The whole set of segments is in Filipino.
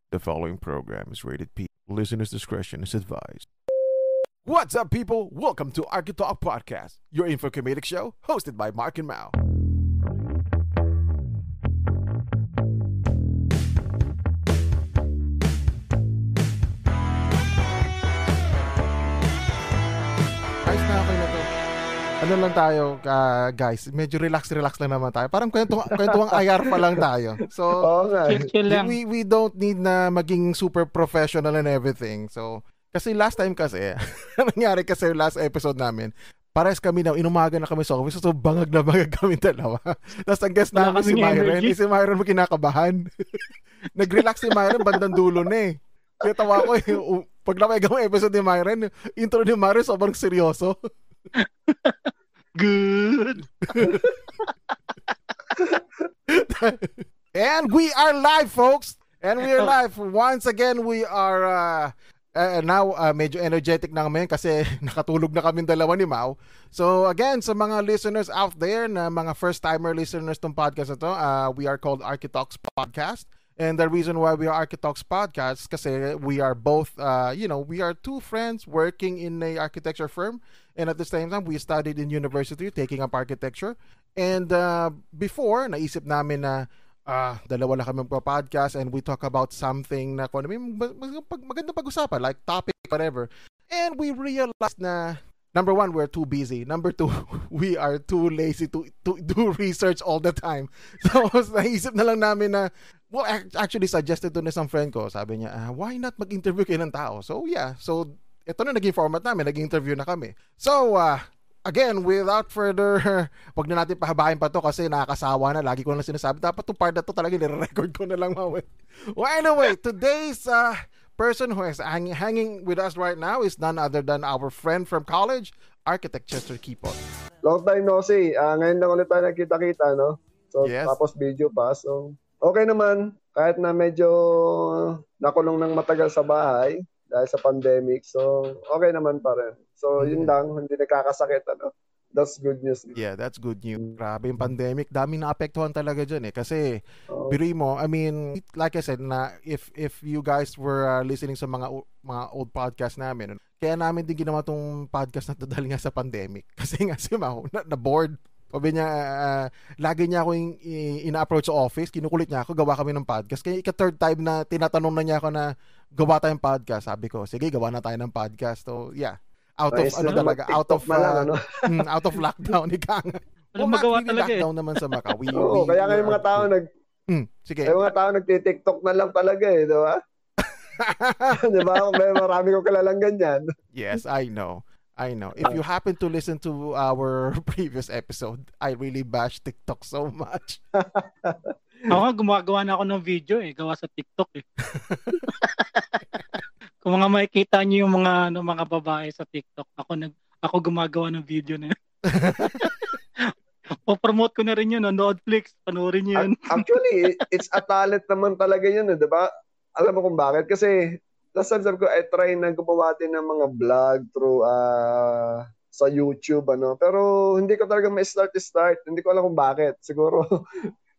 The following program is rated P. Listener's discretion is advised. What's up, people? Welcome to Architalk Podcast, your info comedic show hosted by Mark and Mao. Guys, na okay na to. Ano lang tayo, guys, medyo relax lang naman tayo. Parang kwentuang IR pa lang tayo. So, chill lang. we don't need na maging super professional and everything. So, kasi last time kasi, nangyari kasi last episode namin, pares kami na, inumaga na kami sa office, so bangag kami dalawa. Tapos ang guest namin si Myron, si Myron mo kinakabahan. Nag-relax si Myron, bandang dulo na eh. Kaya tawa ko pag napagang episode ni Myron, intro ni Myron sobrang seryoso. Good. And we are live, folks. And we are live. Once again, we are now medyo energetic na kami kasi nakatulog na kami dalawa ni Mau. So again, sa mga listeners out there na mga first-timer listeners tong podcast na to, we are called Architalks Podcast. And the reason why we are Architalks Podcast kasi we are both, we are two friends working in a architecture firm. And at the same time, we studied in university taking up architecture. And before, naisip namin na dalawa lang kami magpa-podcast and we talk about something na kung magandang pag-usapan, like topic, whatever. And we realized na, number one, we're too busy. Number two, we are too lazy to do research all the time. So, naisip na lang namin na, well, actually suggested to na isang friend ko. Sabi niya, why not mag-interview kayo ng tao? So, yeah. So, ito na naging format namin. Nag-interview na kami. So, again, without further, wag na natin pahabain pa to kasi nakakasawa na. Lagi ko lang sinasabi. Dapat itong part na to talaga nire-record ko na lang. Well, anyway, today's person who is hanging with us right now is none other than our friend from college, Architect Chester Kipot. Long time no see. Ngayon lang ulit tayo nagkita-kita, no? So, yes. Tapos video pa. So, okay naman. Kahit na medyo nakulong ng matagal sa bahay dahil sa pandemic. So, okay naman pa rin. So, yun lang. Hindi nakakasakit, ano? That's good news. Yeah, that's good news. Grabe yung pandemic. Daming naapektuhan talaga dyan eh. Kasi, biri mo, I mean, like I said, na if you guys were listening sa mga old podcast namin, kaya namin din ginawa tong podcast na to dahil nga sa pandemic. Kasi nga si Mau, na-bored. Sabi niya, lagi niya ako ina-approach sa office, kinukulit niya ako, gawa kami ng podcast. Kaya ika-third time na tinatanong na niya ako na gawa tayong podcast. Sabi ko, sige, gawa na tayo ng podcast. So, yeah. Out of out of lockdown ika nga. Walang magawa talaga lockdown naman sa Macau. Kaya nga yung mga tao sige. Yung mga tao nagti-TikTok na lang talaga eh, di ba? Di ba? Marami kong kilalang ganyan. Yes, I know. If you happen to listen to our previous episode, I really bash TikTok so much. Ako nga, gumagawa na ako ng video eh. Gawa sa TikTok eh. Kung mga makikita niyo yung mga babae sa TikTok, ako gumagawa ng video na yun. Po-promote ko na rin yun, Nodeflix, panoorin niyo yun. Actually, it's a talent naman talaga yun, di ba? Alam mo kung bakit? Kasi, sabi ko, I try na gumawa din ng mga vlog through sa YouTube, ano. Pero, hindi ko talaga ma-start. Hindi ko alam kung bakit. Siguro,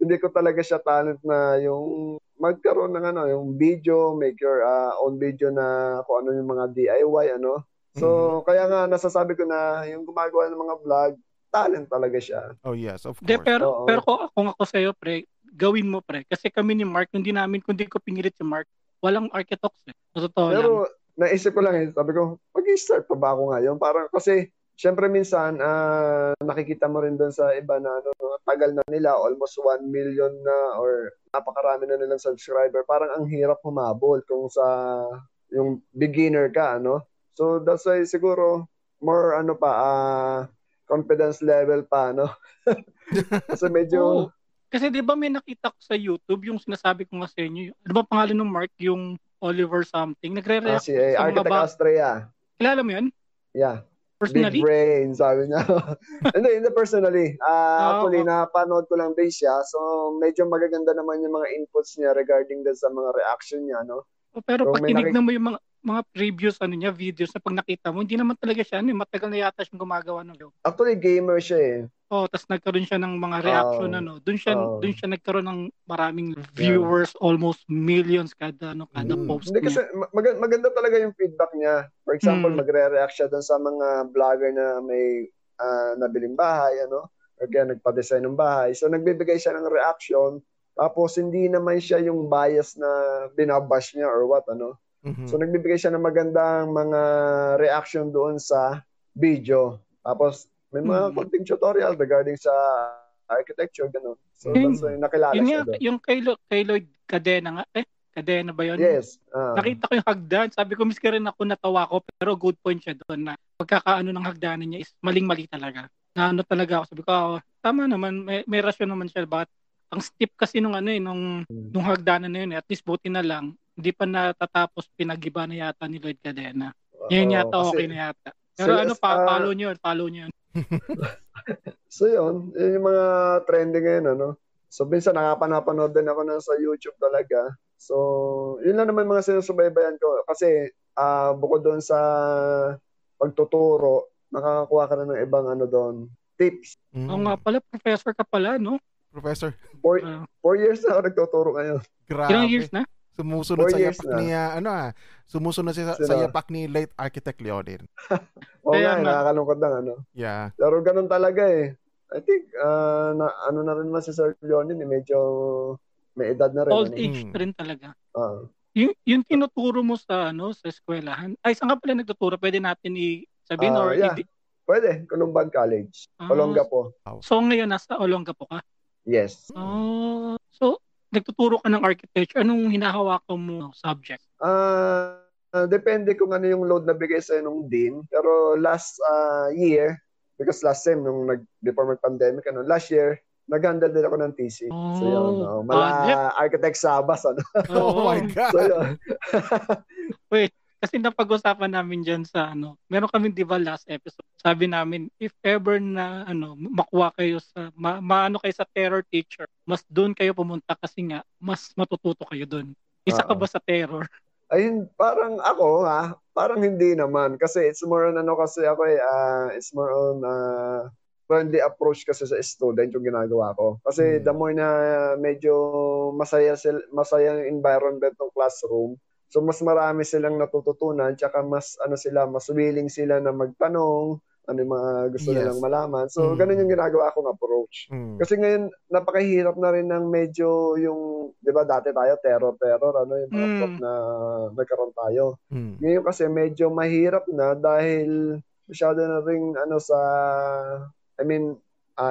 hindi ko talaga siya talent na yung magkaroon ng yung video, make your own video na kung ano yung mga DIY, ano. So, kaya nga nasasabi ko na yung gumagawa ng mga vlog, talent talaga siya. Oh yes, of course. Pero kung ako sa'yo, pre, gawin mo, pre. Kasi kami ni Mark, kundi ko pinilit si Mark, walang architects eh. Pero, naisip ko lang eh, sabi ko, mag-i-start pa ba ako ngayon? Parang kasi, syempre minsan, nakikita mo rin doon sa iba na tagal na nila, almost 1 million na or napakarami na nilang subscriber. Parang ang hirap humabol kung sa yung beginner ka, ano? So that's why siguro more confidence level pa, no? Kasi medyo... Kasi di ba may nakita ko sa YouTube yung sinasabi ko nga sa inyo, ano ba pangalan ng Mark, yung Oliver something? Nagre-react si Architect Astrea. Kilala mo yun? Yeah. Personally? Big brain, sabi niya. Hindi personally. Actually, napanood ko lang din siya. So, medyo magaganda naman yung mga inputs niya regarding sa mga reaction niya, no? Pero pag tinignan mo yung mga mga previous videos na pag nakita mo, hindi naman talaga siya matagal na yata siyang gumagawa ng video. Actually, gamer siya eh. Tapos nagkaroon siya ng mga reaction doon siya nagkaroon ng maraming viewers, almost millions kada post. Hindi kasi maganda talaga yung feedback niya. For example, magre-react siya doon sa mga vlogger na may nabiling bahay, or kaya nagpa-design ng bahay. So nagbibigay siya ng reaction, tapos hindi naman siya yung bias na binabash niya or what, So nagbibigay siya ng magandang mga reaction doon sa video. Tapos may mga konting tutorial regarding sa architecture, gano'n. So, that's why nakilala siya doon. Yung kay Lloyd Cadena nga, Cadena ba yun? Yes. Nakita ko yung hagdan. Sabi ko, miski rin ako natawa ko, pero good point siya doon na pagkakaano ng hagdanan niya is maling-mali talaga. Na talaga ako. Sabi ko, tama naman, may rasyon naman siya. But ang steep kasi nung hagdanan na yun, at least buti na lang, hindi pa natatapos, pinag-iba na yata ni Lloyd Cadena. Yan yata, okay na yata. Pero follow nyo yun. So yun yung mga trending ngayon, So minsan nakapanood din ako sa YouTube talaga. So yun lang naman mga sinusubaybayan ko kasi bukod doon sa pagtuturo, nakakakuha ka na ng ibang doon, tips. Oo nga pala, professor ka pala, no? Professor. 4 years na ako nagtuturo ngayon. Grabe. Ilang years na? Sumusunod sa yapak ni sumusunod sa yapak ni late architect Leonin. Oo nga, nakakalungkot lang Yeah. Pero ganun talaga eh. I think na rin naman si Sir Leonin, medyo may edad na rin. Old age rin talaga. Yung tinuturo mo sa sa eskwelahan. Ay, saan ka pala nagtuturo? Pwede natin i-sabihin Pwede, Columban College. Olongapo. So ngayon nasa Olongapo ka? Yes. So nagtuturo ka ng architecture, anong hinahawakan mo subject? Depende kung ano yung load na bigay sa'yo nung dean. Pero last year, because last time, before mag-pandemic, last year, nag-handle din ako ng TC. So yun, Architect Sabas. Oh my God! So yun. Wait, kasi napag-usapan namin dyan sa meron kami di ba last episode, sabi namin, if ever na makuha kayo sa, maano kayo sa terror teacher, mas doon kayo pumunta kasi nga, mas matututo kayo doon. Isa ka ba sa terror? Ayun, parang ako parang hindi naman. Kasi it's more on kasi ako it's more on friendly approach kasi sa student yung ginagawa ko. Kasi the more na medyo masaya yung environment ng classroom, so mas marami silang natututunan, tsaka mas mas willing sila na magtanong, ano yung mga gusto nilang malaman. So ganun yung ginagawa kong approach. Kasi ngayon napakahirap na rin ng medyo yung, 'di ba, dati tayo terror yung mga prop na nagkaroon tayo. Ngayon kasi medyo mahirap na dahil masyado na ring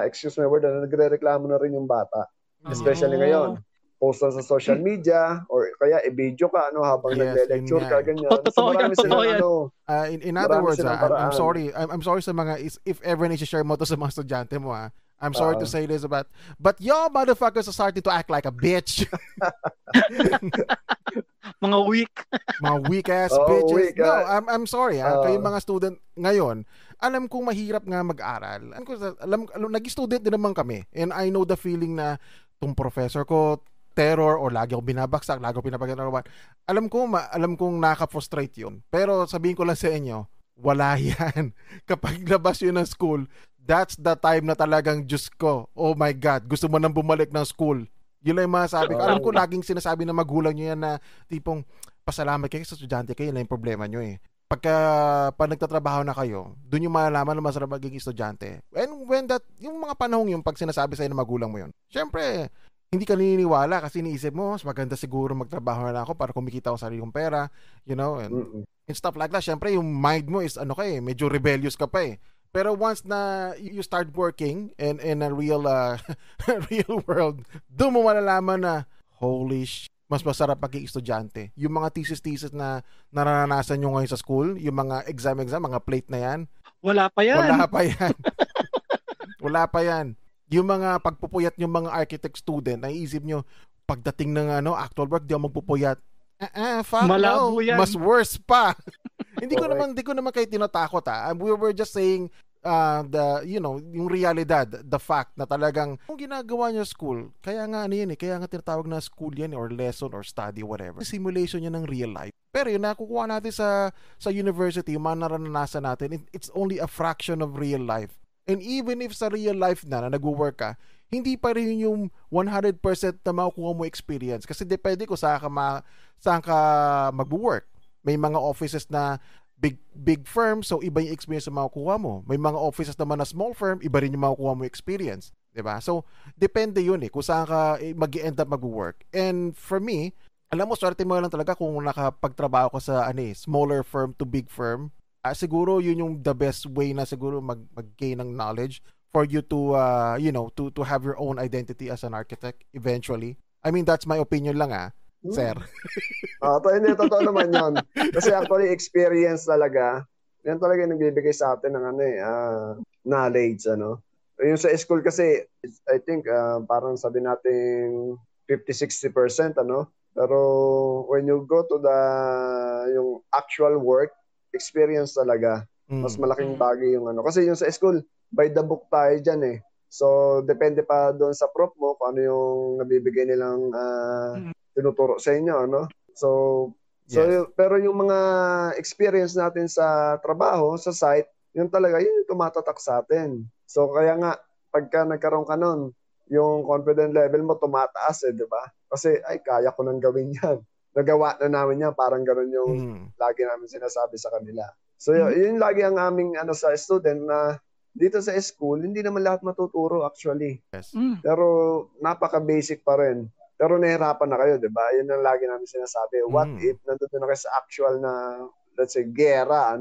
excuse my word, nagrereklamo na rin yung bata. Especially ngayon. Post sa social media or kaya i-video ka habang nagle-lecture ka, ganyan. So marami silang in other words, I'm sorry sa mga, if ever na-share mo to sa mga estudyante mo, I'm sorry to say this but y'all motherfuckers are starting to act like a bitch. Mga weak ass bitches. No, I'm sorry kayo mga student ngayon, alam kong mahirap nga mag-aral. Nag-student din naman kami, and I know the feeling na tong professor ko terror, or lagi ako binabaksak, lagi ako pinapagano'n. Alam kong nakaka-frustrate yun. Pero sabihin ko lang sa inyo, wala yan. Kapag labas yun ng school, that's the time na talagang, Diyos ko, oh my God, gusto mo nang bumalik ng school. Yun lang yung masasabi ko. Alam ko laging sinasabi na magulang nyo yan na tipong, pasalamat kayo sa estudyante kayo, yun lang yung problema nyo eh. Pag nagtatrabaho na kayo, doon yung malalaman na masarap maging estudyante. And yung mga panahong yung pag sinasabi sa'yo na magulang mo yun, syempre, hindi ka naniniwala kasi iniisip mo, mas maganda siguro magtrabaho na ako para kumikita ako sa sarili kong pera, and stuff like that. Syempre, yung mind mo is medyo rebellious ka pa eh. Pero once na you start working in a real real world, doon mo malalaman na, holy shit, mas masarap maging estudyante. Yung mga thesis na naranasan nyo ngayon sa school, yung mga exam, mga plate na yan. Wala pa yan. Yung mga pagpupuyat yung mga architect student, naiisip nyo, pagdating ng actual work, di ako magpupuyat. Fuck malabo no. Yan. Mas worse pa. Hindi ko naman kayo tinatakot We were just saying yung realidad, the fact na talagang yung ginagawa niya school, kaya nga kaya nga tinatawag na school yan or lesson or study, whatever. Simulation yan ng real life. Pero yun, nakukuha natin sa university, yung mga naranasan natin, it's only a fraction of real life. And even if sa real life na nag-work ka, hindi pa rin yung 100% na makukuha mo experience. Kasi depende kung saan ka mag-work. May mga offices na big firm, so iba yung experience na makukuha mo. May mga offices naman na small firm, iba rin yung makukuha mo experience. Diba? So, depende yun kung saan ka mag-end up mag-work. And for me, alam mo, swerte mo lang talaga kung nakapagtrabaho ko sa smaller firm to big firm. Siguro yun yung the best way na siguro mag-gain ng knowledge for you to, to have your own identity as an architect eventually. I mean, that's my opinion lang sir. Hindi, totoo naman yun. Kasi actually, experience talaga, yan talaga yung nagbibigay sa atin ng knowledge, Yung sa school kasi, I think, parang sabi natin 50-60%, Pero when you go to yung actual work, experience talaga. Mas malaking bagay yung Kasi yung sa school, by the book tayo dyan So, depende pa doon sa prof mo kung ano yung nabibigay nilang tinuturo sa inyo, So, yes. Pero yung mga experience natin sa trabaho, sa site, yun talaga, yun yung tumatatak sa atin. So, kaya nga, pagka nagkaroon ka nun, yung confidence level mo tumataas di ba? Kasi, kaya ko nang gawin yan. Nagawa na namin yan, parang gano'n yung lagi namin sinasabi sa kanila. So, yun lagi ang aming sa student na dito sa school, hindi naman lahat matuturo actually. Yes. Pero napaka-basic pa rin. Pero nahirapan na kayo, di ba? Yun ang lagi namin sinasabi. What if nandun na kayo sa actual na, let's say, gera,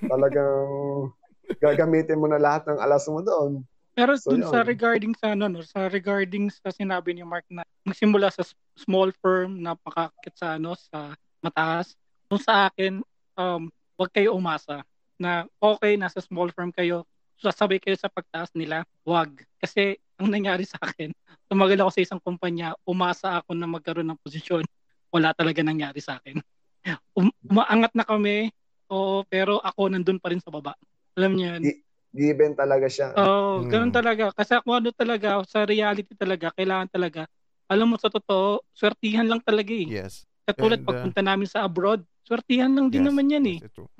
Talagang gagamitin mo na lahat ng alas mo doon. Pero dun sa regarding sa sinabi ni Mark na magsimula sa small firm na makakit sa sa mataas, kung sa akin, wag kayo umasa na okay, nasa small firm kayo, sasabay kayo sa pagtaas nila, wag. Kasi ang nangyari sa akin, tumagal ako sa isang kumpanya, umasa ako na magkaroon ng posisyon, wala talaga nangyari sa akin. Umaangat na kami, pero ako nandun pa rin sa baba. Alam niyo yun? Given talaga siya. Ganun talaga. Kasi kung talaga, sa reality talaga, kailangan talaga, alam mo sa totoo, swertihan lang talaga Yes. Katulad pagpunta namin sa abroad, swertihan lang din naman yan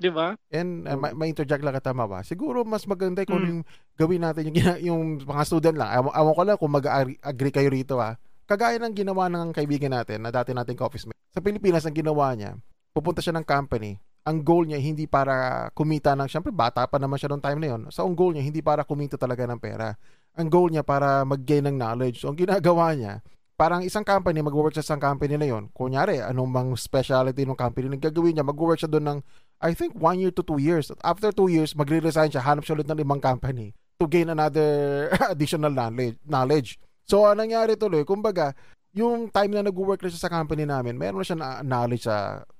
Di ba? And ma-interject lang tama ba? Siguro mas maganda kung yung gawin natin yung mga student lang. Awan ko lang kung mag-agree kayo rito Kagaya ng ginawa ng kaibigan natin na dati nating office mate. Sa Pilipinas, ang ginawa niya, pupunta siya ng company. Ang goal niya hindi para kumita syempre bata pa naman siya noong time na yun. So ang goal niya hindi para kumita talaga ng pera. Ang goal niya para mag-gain ng knowledge. So ang ginagawa niya, parang isang company, mag-work sa isang company na yun. Kunyari, anong mang specialty ng company na gagawin niya, mag-work siya doon ng, I think, 1 year to 2 years. After 2 years, magre-resign siya, hanap siya ulit ng ibang company to gain another additional knowledge. So, anong nangyari tuloy, kumbaga, yung time na nag-work na siya sa company namin, meron na siya na knowledge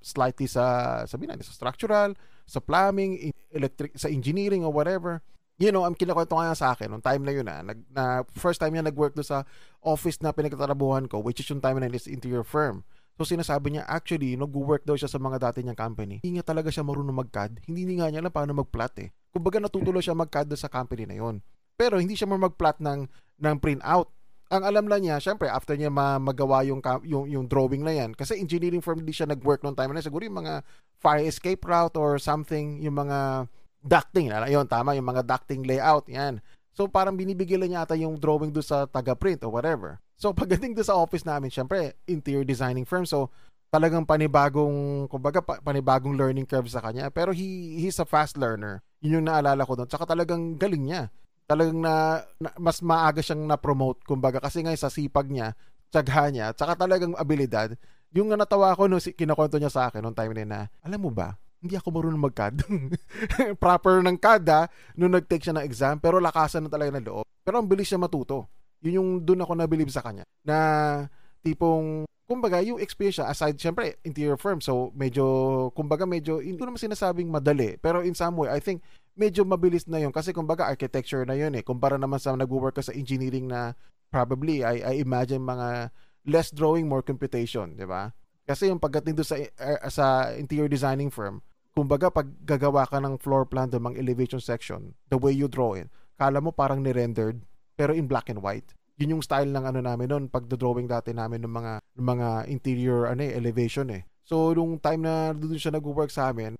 slightly sa structural, sa plumbing, electric, sa engineering or whatever. Ang kinakwento nga sa akin, nung time na yun na first time niya nag-work doon sa office na pinagtatrabuhan ko, which is yung time na is interior firm. So sinasabi niya, actually, nag-work daw siya sa mga dati niyang company. Hindi nga talaga siya marunong mag-CAD. Hindi nga niya alam paano mag-plot Kumbaga natutulo siya mag-CAD sa company na yun. Pero hindi siya mag-plot ng print-out. Ang alam lang niya, syempre, after niya magawa yung drawing na yan, kasi engineering firm hindi siya nag-work noong time na siguro yung mga fire escape route or something, yung mga ducting, yun, tama, yung mga ducting layout, yan. So, parang binibigyan niya ata yung drawing doon sa taga-print or whatever. So, pagdating doon sa office namin, syempre, interior designing firm, so, talagang panibagong learning curve sa kanya. Pero he's a fast learner. Yun yung naalala ko doon. Tsaka talagang galing niya. Talagang mas maaga siyang na-promote, kumbaga, kasi nga sa sipag niya, tsagha niya, tsaka talagang abilidad. Yung natawa ko nung kinakwento niya sa akin nung time na, alam mo ba, hindi ako marunong mag-CAD. Proper ng CAD nung nag-take siya ng exam, pero lakasan na talaga ng loob. Pero ang bilis siya matuto. Yun yung doon ako nabilib sa kanya. Na tipong, kumbaga, yung experience siya, aside, syempre, interior firm, so medyo, hindi ko naman sinasabing madali, pero in some way, I think, medyo mabilis na yun kasi kumbaga architecture na yun kumpara naman sa nag-work ka sa engineering na probably I imagine mga less drawing, more computation, di ba? Kasi yung pagdating doon sa interior designing firm, kumbaga pag gagawa ka ng floor plan ng mga elevation section, the way you draw it, kala mo parang ni-rendered pero in black and white. Yun yung style ng ano namin noon pag drawing dati namin ng mga interior elevation eh. So nung time na doon siya nag-work sa amin,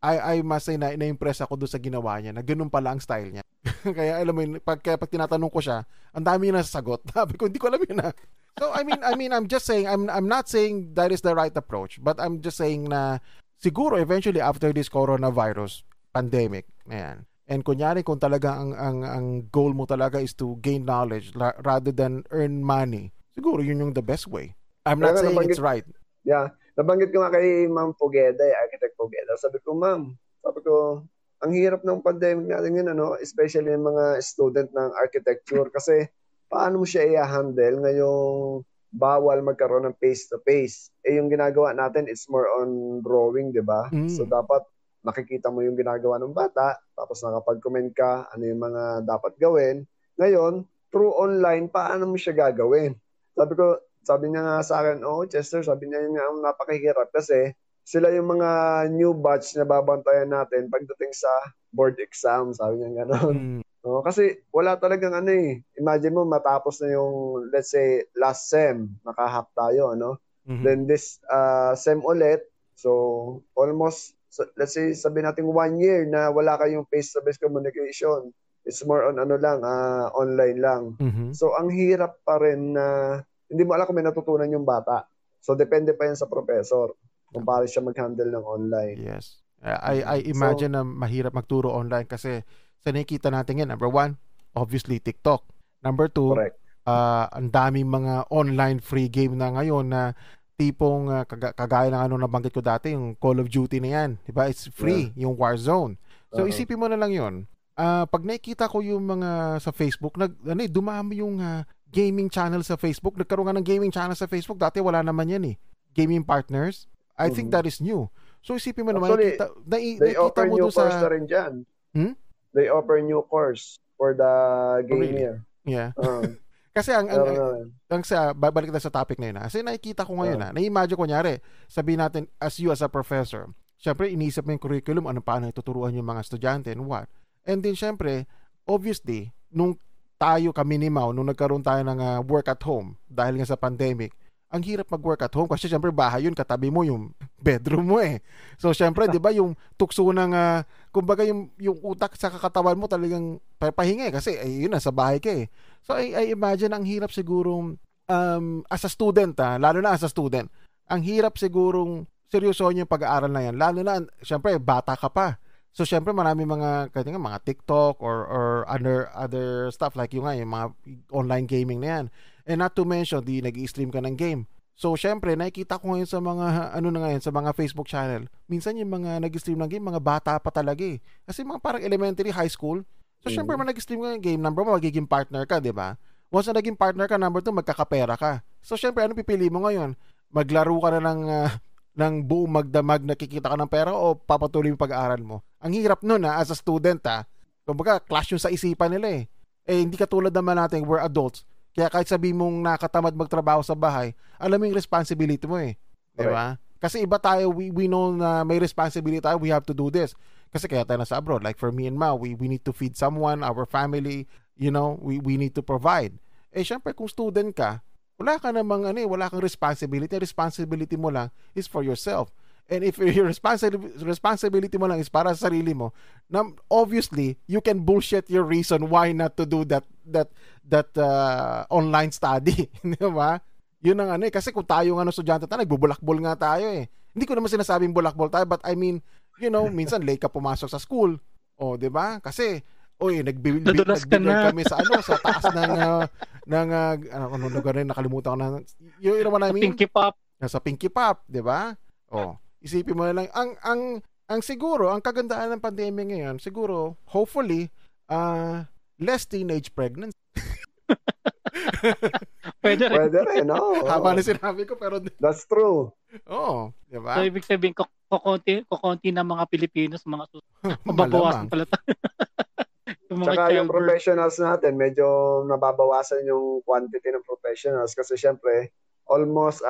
I must say na-impress ako doon sa ginawa niya na ganun pala ang style niya. Kaya alam mo yun, pag tinatanong ko siya, ang dami na sasagot. Sabi ko, hindi ko alam yun na. So I mean I'm just saying, I'm not saying that is the right approach, but I'm just saying na siguro eventually after this coronavirus pandemic, ayan, and kunyari kung talaga ang goal mo talaga is to gain knowledge rather than earn money, siguro yun yung the best way. I'm not saying it's right. Yeah. Nabanggit ko nga kay Ma'am Pogeda, Architect Pogeda. Sabi ko, ang hirap ng pandemic natin yun, especially yung mga student ng architecture kasi paano mo siya i-handle ngayong bawal magkaroon ng face-to-face. Yung ginagawa natin, it's more on drawing, di ba? So dapat nakikita mo yung ginagawa ng bata, tapos nakapag-comment ka, ano yung mga dapat gawin. Ngayon, through online, paano mo siya gagawin? Sabi niya nga sa akin, Chester, sabi niya nga ang napakahirap kasi sila yung mga new batch na babantayan natin pagdating sa board exam, sabi niya gano'n. Kasi wala talagang imagine mo matapos na yung, let's say, last sem, naka-half tayo, Then this sem ulit, so almost, let's say, sabi natin 1 year na wala kayong face-to-face communication. It's more on online lang. So ang hirap pa rin na hindi mo alam kung may natutunan yung bata. So depende pa yan sa professor kung paano siya mag-handle ng online. Yes. I imagine na mahirap magturo online kasi sa nakikita natin yan, number 1, obviously TikTok. Number 2, ang daming mga online free game na ngayon na tipong kagaya ng nabanggit ko dati, yung Call of Duty na yan. Diba? It's free, yung Warzone. So isipin mo na lang yun. Pag nakikita ko yung mga sa Facebook, dumami yung gaming channel sa Facebook. Nagkaroon nga ng gaming channel sa Facebook. Dati wala naman yan eh. Gaming partners. I think that is new. So isipin mo naman, actually, they offer new course na rin dyan. They offer new course for the gamer. Really? Yeah. Kasi babalik na sa topic na yun. Kasi nakikita ko ngayon na-imagine ko nyari, sabihin natin as you as a professor, syempre iniisip mo yung curriculum, paano ituturuan yung mga estudyante and what. And then syempre, obviously, nung kami ni Mau, nung nagkaroon tayo ng work at home dahil nga sa pandemic, ang hirap mag-work at home kasi syempre bahay yun, katabi mo yung bedroom mo eh. So syempre, 'di ba, yung tukso ng kumbaga yung utak sa katawan mo talagang pahinga kasi yun sa bahay ka eh. So I imagine ang hirap sigurong as a student, lalo na as a student, ang hirap sigurong seryosohin yung pag-aaral na yan. Lalo na syempre bata ka pa. So syempre marami mga TikTok or other stuff like yung mga online gaming na yan. And not to mention, nag-i-stream ka ng game. So syempre nakikita ko ngayon sa mga sa mga Facebook channel. Minsan yung mga nag-i-stream ng game, mga bata pa talaga eh. Kasi mga parang elementary, high school. So syempre man nag-i-stream ka ng game, number 1 magiging partner ka, 'di ba? Once na naging partner ka, number 2 magkakapera ka. So syempre ano pipili mo ngayon? Maglaro ka na ng buong magdamag, nakikita ka ng pera o papatuloy yung pag-aaral mo. Ang hirap nun as a student kumbaga clash yung sa isipan nila eh. Hindi katulad naman natin, we're adults. Kaya kahit sabihin mong nakatamad magtrabaho sa bahay, alam mo yung responsibility mo eh. Diba? Kasi iba tayo, we know na may responsibility tayo, we have to do this. Kasi kaya tayo nasa abroad. Like for me and Ma, we need to feed someone, our family, we need to provide. Syempre kung student ka, wala ka namang wala kang responsibility. Responsibility mo lang is for yourself. And if your responsibility mo lang is para sa sarili mo, obviously you can bullshit your reason why not to do that online study, di ba? Yun ang kasi kung tayo estudyante tayo, nagbubulakbol nga tayo eh. Hindi ko naman sinasabing bulakbol tayo, but I mean, minsan late ka pumasok sa school. Di ba? Kasi nagbibil kami sa sa taas ng lugar na nakalimutan ko na. Yung naman namin Pinky Pop. Sa Pinky Pop, 'di ba? Isipin mo na lang ang siguro ang kagandahan ng pandemya ngayon, siguro hopefully less teenage pregnancy. Pwede rin, no? Haba na sinabi ko pero that's true. Di ba? So ibig sabihin kukonti ng mga Pilipinos, mga mababawasan pala tayo. Tsaka yung professionals natin, medyo nababawasan yung quantity ng professionals kasi syempre, almost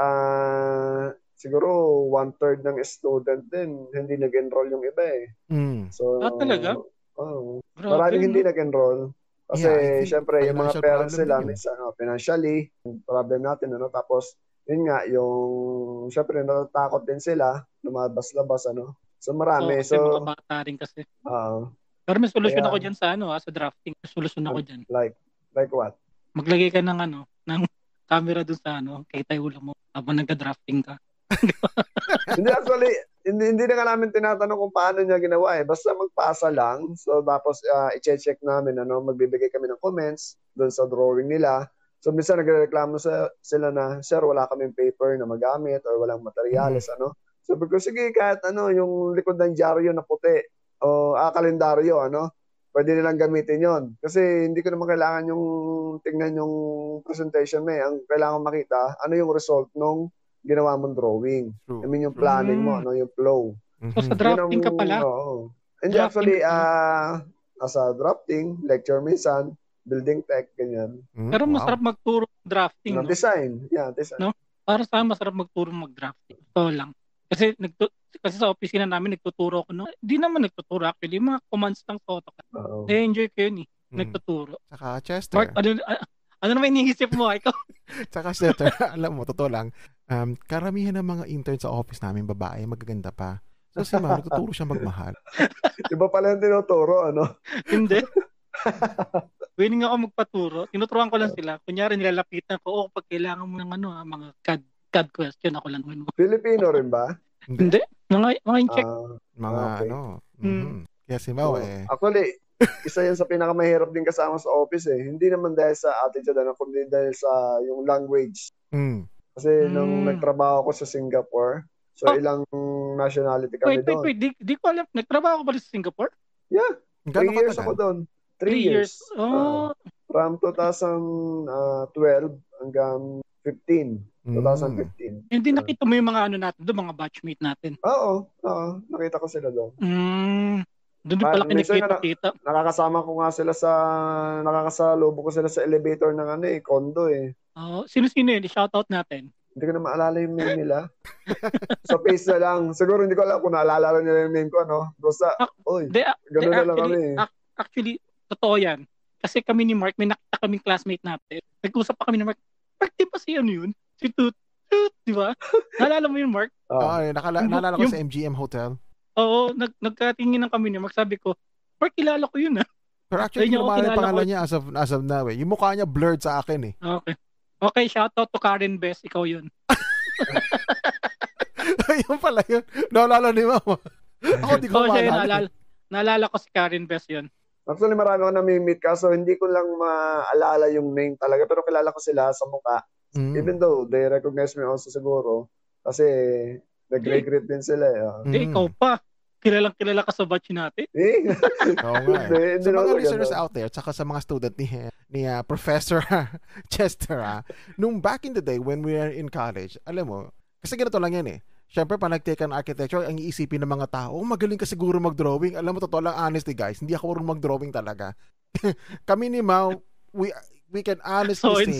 siguro 1/3 ng student din, hindi nag-enroll yung iba eh. So, talaga? Grabe, maraming hindi no? nag-enroll. Kasi, Yeah, I think syempre, yung mga financial parents problem nila, din yun. minsan, financially, yung problem natin, ano, tapos, yun nga, yung, syempre, natatakot din sila, lumabas-labas, ano. So, marami. Kasi mga bata rin kasi. Pero may solusyon Kaya- ako dyan sa sa drafting. May solusyon ako dyan. like what? Maglagay ka ng ng camera dun sa kita yung ulo mo habang nagda-drafting ka. Hindi, actually, hindi na nga namin tinatanong kung paano niya ginawa eh. Basta magpasa lang. So, tapos i-check namin, magbibigay kami ng comments doon sa drawing nila. So, minsan nagreklamo sila na, sir, wala kaming paper na magamit or walang materyales, Sabi ko, sige, kahit yung likod ng dyaryo na puti o kalendaryo, pwede nilang gamitin yon. Kasi hindi ko naman kailangan yung tingnan yung presentation mo eh. Ang kailangan makita, ano yung result nung ginawa mong drawing. True. I mean, yung planning mo, yung flow. So, sa drafting ka pala? Oo. Hindi, actually, sa drafting, lecture minsan, building tech, ganyan. Pero masarap magturo drafting, no? Design. Yeah, design. No? Para sa akin, masarap magturo mag-drafting. Ito lang. Kasi sa opisina namin, nagtuturo ako. Hindi naman nagtuturo actually. Mga commands lang sa auto. Na-enjoy ko yun eh. Nagtuturo. Saka Chester. Mark, ano naman iniisip mo? Ikaw? Saka Chester, alam mo, totoo lang. Karamihan ng mga intern sa office namin, babae, magaganda pa. So si Mao, nagtuturo siya magmahal. Iba pala yung tinuturo, Hindi. Willing ako magpaturo. Tinuturuan ko lang sila. Kunyari, nilalapitan ko, pag kailangan mo ng mga CAD question, ako lang. Filipino rin ba? Hindi. Mga in-check. Okay. Kaya si Mao Actually, isa yan sa pinakamahirap din kasama sa office eh. Hindi naman dahil sa attitude, kundi dahil sa yung language. Kasi nung nagtrabaho ko sa Singapore, so ilang nationality kami doon. Wait. Di ko alam. Nagtrabaho ko ba sa Singapore? Yeah. 3 years ako doon. 3 years. From 2012 hanggang 2015. Hindi nakita mo yung mga natin doon, mga batchmate natin. Oo. Nakita ko sila doon. Doon pala kinakita. Nakakasama ko nga sila nakakasalubong ko sila sa elevator ng condo eh. Sino-sino yun? Shoutout natin. Hindi ko na maalala yung name nila. Sa face na lang. Siguro hindi ko alam kung naalala nila yung name ko, Basta, gano'n na lang kami. Actually, totoo yan. Kasi kami ni Mark, may nakita kaming classmate natin. Nag-usap pa kami ni Mark. Mark, di ba si yun? Si Toot, di ba? Naalala mo yun, Mark? Naalala ko sa MGM Hotel. Oo, nagkatingin ng kami ni Mark. Sabi ko, Mark, kilala ko yun, Pero actually, hindi ko yung pangalan niya as of now, eh. Yung mukha niya blurred sa akin, eh. Okay, shoutout to Karen Bess. Ikaw yun. Ayun pala yun. Naalala ni Mama. Ako di ko maalala. Naalala ko si Karen Bess yun. Actually, marami ako nami-meet kaso hindi ko lang maalala yung name talaga. Pero kilala ko sila sa mukha. Even though they recognize me also siguro. Kasi nag-greet din sila. Ikaw pa. Kilala ka sa batch natin. Oo nga. Sa mga listeners out there, tsaka sa mga student ni Professor Chester, nung back in the day when we were in college, alam mo, kasi ganito lang yan eh. Siyempre, pag nag-take an architecture, ang iisipin ng mga tao, magaling ka siguro mag-drawing. Alam mo, totoo lang, honestly guys, hindi ako marunong mag-drawing talaga. Kami ni Mau, we can honestly say,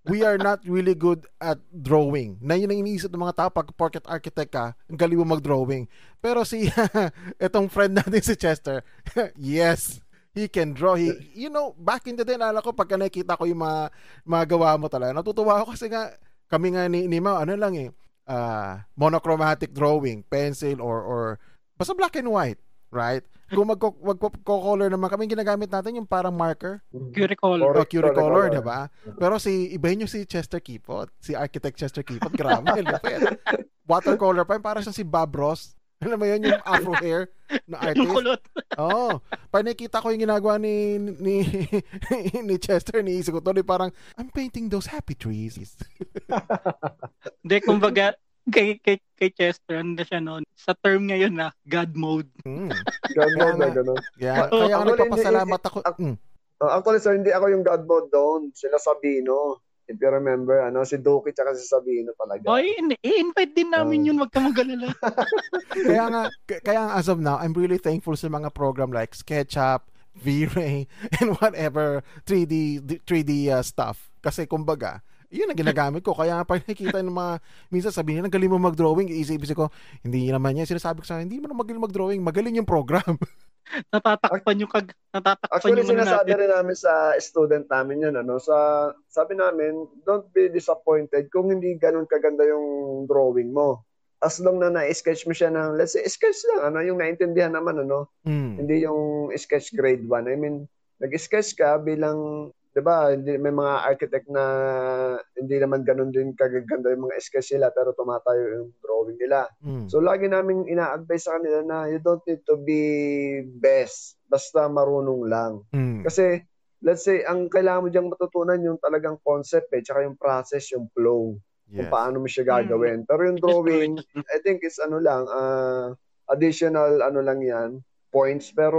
we are not really good at drawing. Na yun ang iniisip ng mga tao, pag portrait architect ka, ang galing mo mag-drawing. Pero etong friend natin si Chester, yes, he can draw. Back in the day, naalala ko, pagka nakikita ko yung mga gawa mo talaga, natutuwa ako kasi nga, kami nga ni Mau, monochromatic drawing, pencil, or basta black and white, right? Kung magko-color naman kami, ginagamit natin yung parang marker. Curicolor. Curicolor, diba? Pero ibahin nyo si Chester Kipot, si Architect Chester Kipot, grabe, lupit. Watercolor pa, parang siya si Bob Ross. Alam mo yun, yung afro hair na artist. Yung kulot. Pag nakita ko yung ginagawa ni Chester, niisip ko tuloy parang, I'm painting those happy trees. Hindi, kumbaga, kay Chester, na siya noon. Sa term ngayon na, God mode. God mode na gano'n. Kaya nga nagpapasalamat ako. Actually, sir, hindi ako yung God mode doon. Sila Sabino. If you remember, si Doki tsaka si Sabino talaga. I-invite din namin yun, wag ka mag-alala. kaya nga as of now, I'm really thankful sa mga program like SketchUp, V-Ray, and whatever 3D stuff. Kasi kumbaga, Yun ang ginagamit ko. Kaya pag nakikita ng mga, minsan sabihin nila, galing mo mag-drawing, isip-isip ko, hindi naman yan. Sinasabi ko sa akin, hindi mo na magaling mag-drawing, magaling yung program. Natatakpan yung Actually, ano sinasabi natin. rin namin sa student namin yan, sabi namin, don't be disappointed kung hindi ganun kaganda yung drawing mo. As long na na-sketch mo siya ng, let's say, sketch lang, yung naintindihan naman, hindi yung sketch grade 1. I mean, nag-sketch ka bilang, di ba, may mga architect na hindi naman ganun din kagaganda yung mga sketch nila, pero tumatayo yung drawing nila. So, lagi namin ina-advise sa kanila na you don't need to be best, basta marunong lang. Kasi, let's say, ang kailangan mo diyang matutunan yung talagang concept, tsaka yung process, yung flow, kung paano mo siya gagawin. Pero yung drawing, I think it's additional lang yan, points, pero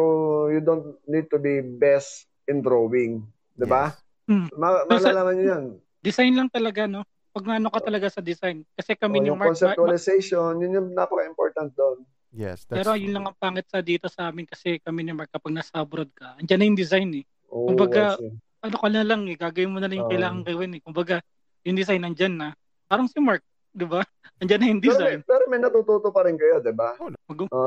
you don't need to be best in drawing. Diba? Yes. Malalaman nyo yan. Design lang talaga, no? Pag ano ka talaga sa design. Kasi kami yung conceptualization, yun yung napaka-important doon. Yes, pero yun lang ang pangit dito sa amin kasi kami ni Mark, kapag nasa abroad ka, andyan na yung design eh. Kumbaga, ano ka na lang eh, gagawin mo na lang yung kailangan gawin eh. Kumbaga, yung design andyan na. Parang si Mark, di ba? Andyan na yung design. Pero may natututo pa rin kayo, di ba?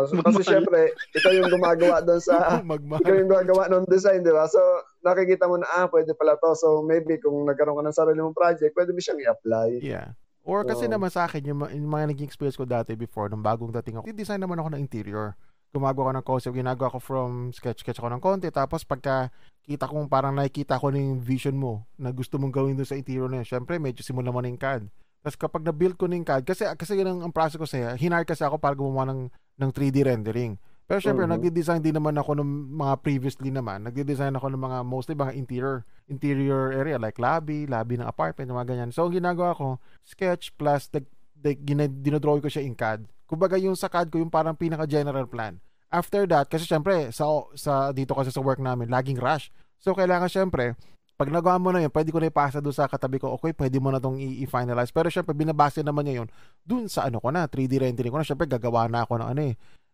Kasi syempre, ikaw yung gumagawa doon sa, ikaw yung gumagawa ng design, di ba? So, nakikita mo na, pwede pala to. So, maybe kung nagkaroon ka ng sarili mong project, pwede mo siyang i-apply. Yeah. Or kasi naman sa akin, yung mga naging experience ko dati before, nung bagong dating ako, design naman ako ng interior. Gumagawa ko ng concept, ginagawa ko from sketch ako ng konti. Tapos pagka kita kong parang nakikita ko na yung vision mo na gusto mong gawin doon sa interior na yun, syempre medyo simulan mo na yung CAD. Tapos kapag na-build ko na yung CAD, kasi yun ang process ko sa'yo, hinire kasi ako para gumawa ng 3D rendering. Pero syempre, nagde-design din naman ako ng mga previously naman. Nagde-design ako ng mga mostly mga interior area like lobby ng apartment, mga ganyan. So, ang ginagawa ko, sketch plus dinodraw ko siya in CAD. Kumbaga yung sa CAD ko, yung parang pinaka-general plan. After that, kasi syempre, sa dito kasi sa work namin, laging rush. So, kailangan syempre, pag nagawa mo na yun, pwede ko na ipasa doon sa katabi ko, okay, pwede mo na itong i-finalize. Pero syempre, binabase naman niya yun doon sa 3D rendering ko na. Syempre, gagawa na ako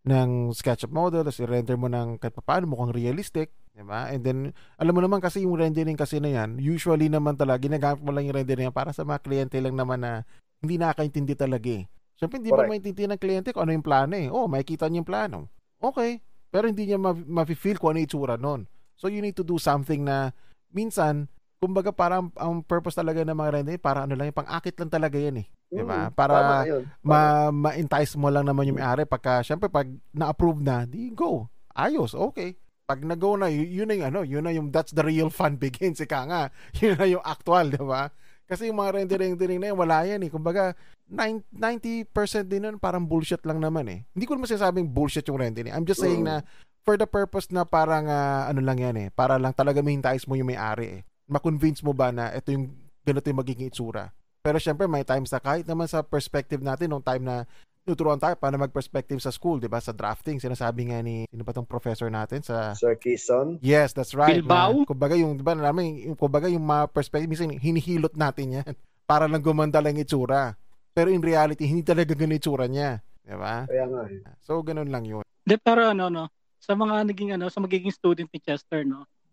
ng SketchUp model, tapos i-render mo ng kahit paano mukhang realistic, diba? And then, alam mo naman kasi yung rendering kasi na yan, usually naman talaga, ginagamit mo lang yung rendering yan para sa mga kliyente lang naman na hindi nakakaintindi talaga eh. Siyempre, hindi ba maintindihan ng kliyente kung ano yung plano eh. Makikita niya yung plano. Okay. Pero hindi niya ma-feel kung ano yung itsura nun. So, you need to do something na minsan, kumbaga parang ang purpose talaga ng mga rendering, para pang-akit lang talaga yan eh. Diba? Para ma-entice mo lang naman yung may-ari pagka, syempre, pag na-approve na, di go. Ayos, okay. Pag na-go na, yun na yung that's the real fun begins, ika nga. Yun na yung actual, diba? Kasi yung mga rendering na yun, wala yan eh. Kumbaga, 90% din nun, parang bullshit lang naman eh. Hindi ko naman sinasabing bullshit yung rendering. I'm just saying na, for the purpose na parang, lang yan eh. Para lang talaga ma-entice mo yung may-ari eh. Ma-convince mo ba na ito yung ganito yung magiging itsura. Pero syempre may times na kahit naman sa perspective natin nung time na tuturuan tayo paano mag-perspective sa school, 'di ba? Sa drafting, sinasabi nga ni sino ba tong professor natin sa Sir Kison? Yes, that's right. Bilbao? Kumbaga yung 'di ba namin, kumbaga yung mga perspective minsan hinihilot natin 'yan para lang gumanda lang itsura. Pero in reality, hindi talaga ganun itsura niya, 'di ba? Kaya nga. So ganun lang 'yun. Pero sa mga sa magiging student ni Chester,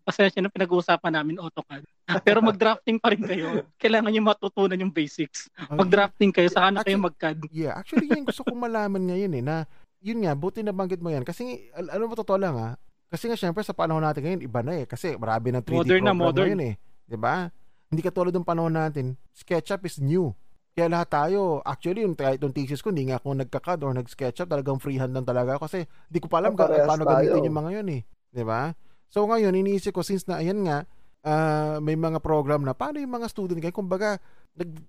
pasensya na pinag-uusapan namin AutoCAD. Pero mag-drafting pa rin kayo. Kailangan nyo matutunan yung basics. Mag-drafting kayo, saka na kayo mag-CAD. Yeah, actually yun gusto kong malaman ngayon eh, na yun nga, buti na banggit mo yan. Kasi, alam mo, totoo lang kasi nga syempre sa panahon natin ngayon, iba na eh. Kasi marami ng 3D program ngayon eh. Diba? Hindi katulad ng panahon natin, SketchUp is new. Kaya lahat tayo, actually yung thesis ko, hindi nga ako nagka-CAD or nag-SketchUp, talagang freehand lang talaga kasi hindi ko pa alam paano gamitin yung mga yun eh. Diba? So ngayon, iniisip ko, since na ayan nga, may mga program na, paano yung mga student ngayon? Kumbaga,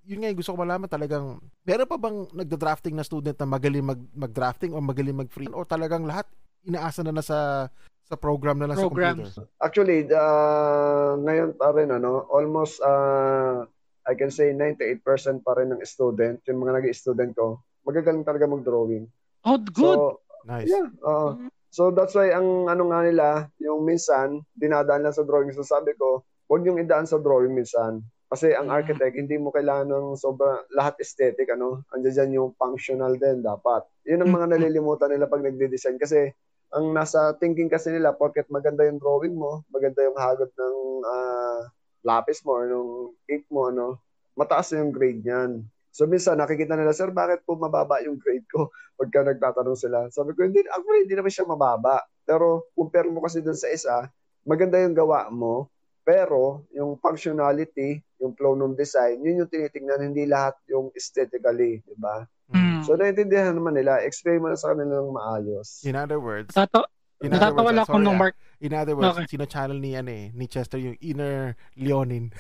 yun nga, gusto ko malaman talagang, meron pa bang nagda-drafting na student na magaling mag-drafting o magaling mag-free? O talagang lahat inaasa na sa program na lang sa computer? Actually, ngayon pa rin, almost, I can say 98% pa rin ng student, yung mga nag-student ko, magagaling talaga mag-drawing. Oh, good! So, nice. Yeah, so that's why ang nga nila, yung minsan, dinadaan lang sa drawing. So sabi ko, huwag yung idaan sa drawing minsan. Kasi ang architect, hindi mo kailangan ng lahat aesthetic, Andiyan dyan yung functional din dapat. Yun ang mga nalilimutan nila pag nagde-design. Kasi ang nasa thinking kasi nila, porket maganda yung drawing mo, maganda yung hagod ng lapis mo, or yung ink mo, mataas na yung grade niyan. So minsan nakikita nila, sir, bakit po mababa yung grade ko? Pagka nagtatanong sila. Sabi ko, hindi naman siya mababa. Pero compare mo kasi dun sa isa, maganda yung gawa mo, pero yung functionality, yung flow ng design, yun yung tinitingnan, hindi lahat yung aesthetically, di ba? So naiintindihan naman nila, explain mo na sa kanila ng maayos. In other words, natatawa lang ako nung Mark. In other words, Okay. sino channel ni Chester yung inner Leonin.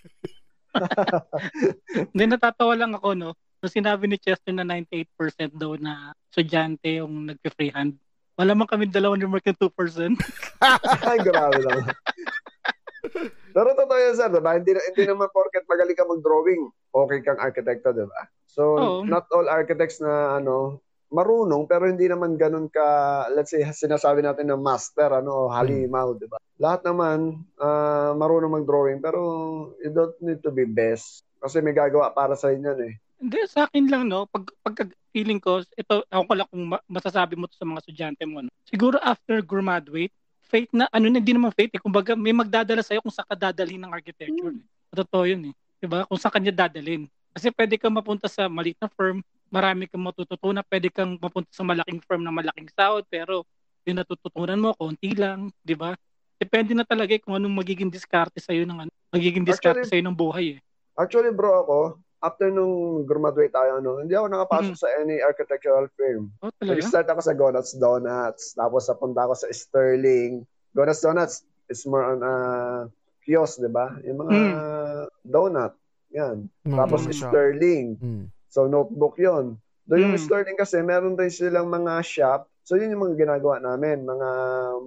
Hindi, natatawa lang ako, no? Nung sinabi ni Chester na 98% daw na estudyante yung nag-freehand. Wala man kami dalawa ni Mark yung 2%. Ay, grabe lang. Pero totoo yan, sir, diba? Hindi naman porket magaling ka mag-drawing, okay kang arkitekto, diba? So, not all architects na, marunong, pero hindi naman ganun ka, let's say, sinasabi natin na master, halimaw, diba? Lahat naman, marunong mag-drawing, pero you don't need to be best. Kasi may gagawa para sa inyo, eh. Hindi, sa akin lang, no? Pag feeling ko, ito, ako ko lang kung masasabi mo to sa mga estudyante mo, no? Siguro after graduate, fate na, hindi naman fate, eh. Kumbaga, may magdadala sa'yo kung saan ka dadalhin ng architecture. Eh. Totoo yun, eh. Diba? Kung saan kanya dadalhin. Kasi pwede kang mapunta sa maliit na firm, marami kang matututunan, pwede kang mapunta sa malaking firm na malaking sahod, pero yung natututunan mo, konti lang, di ba? Depende na talaga kung anong magiging diskarte sa'yo ng buhay, eh. Actually, bro, ako, after nung graduate tayo, hindi ako nakapasok sa any architectural firm. Oh, talaga? Nag-start ako sa Gonuts Donuts, tapos napunta ako sa Sterling. Gonuts Donuts is more on kiosk, di ba? Yung mga donut, yan. Tapos Sterling. So, notebook yon. Doon yung Sterling kasi, meron rin silang mga shop. So, yun yung mga ginagawa namin. Mga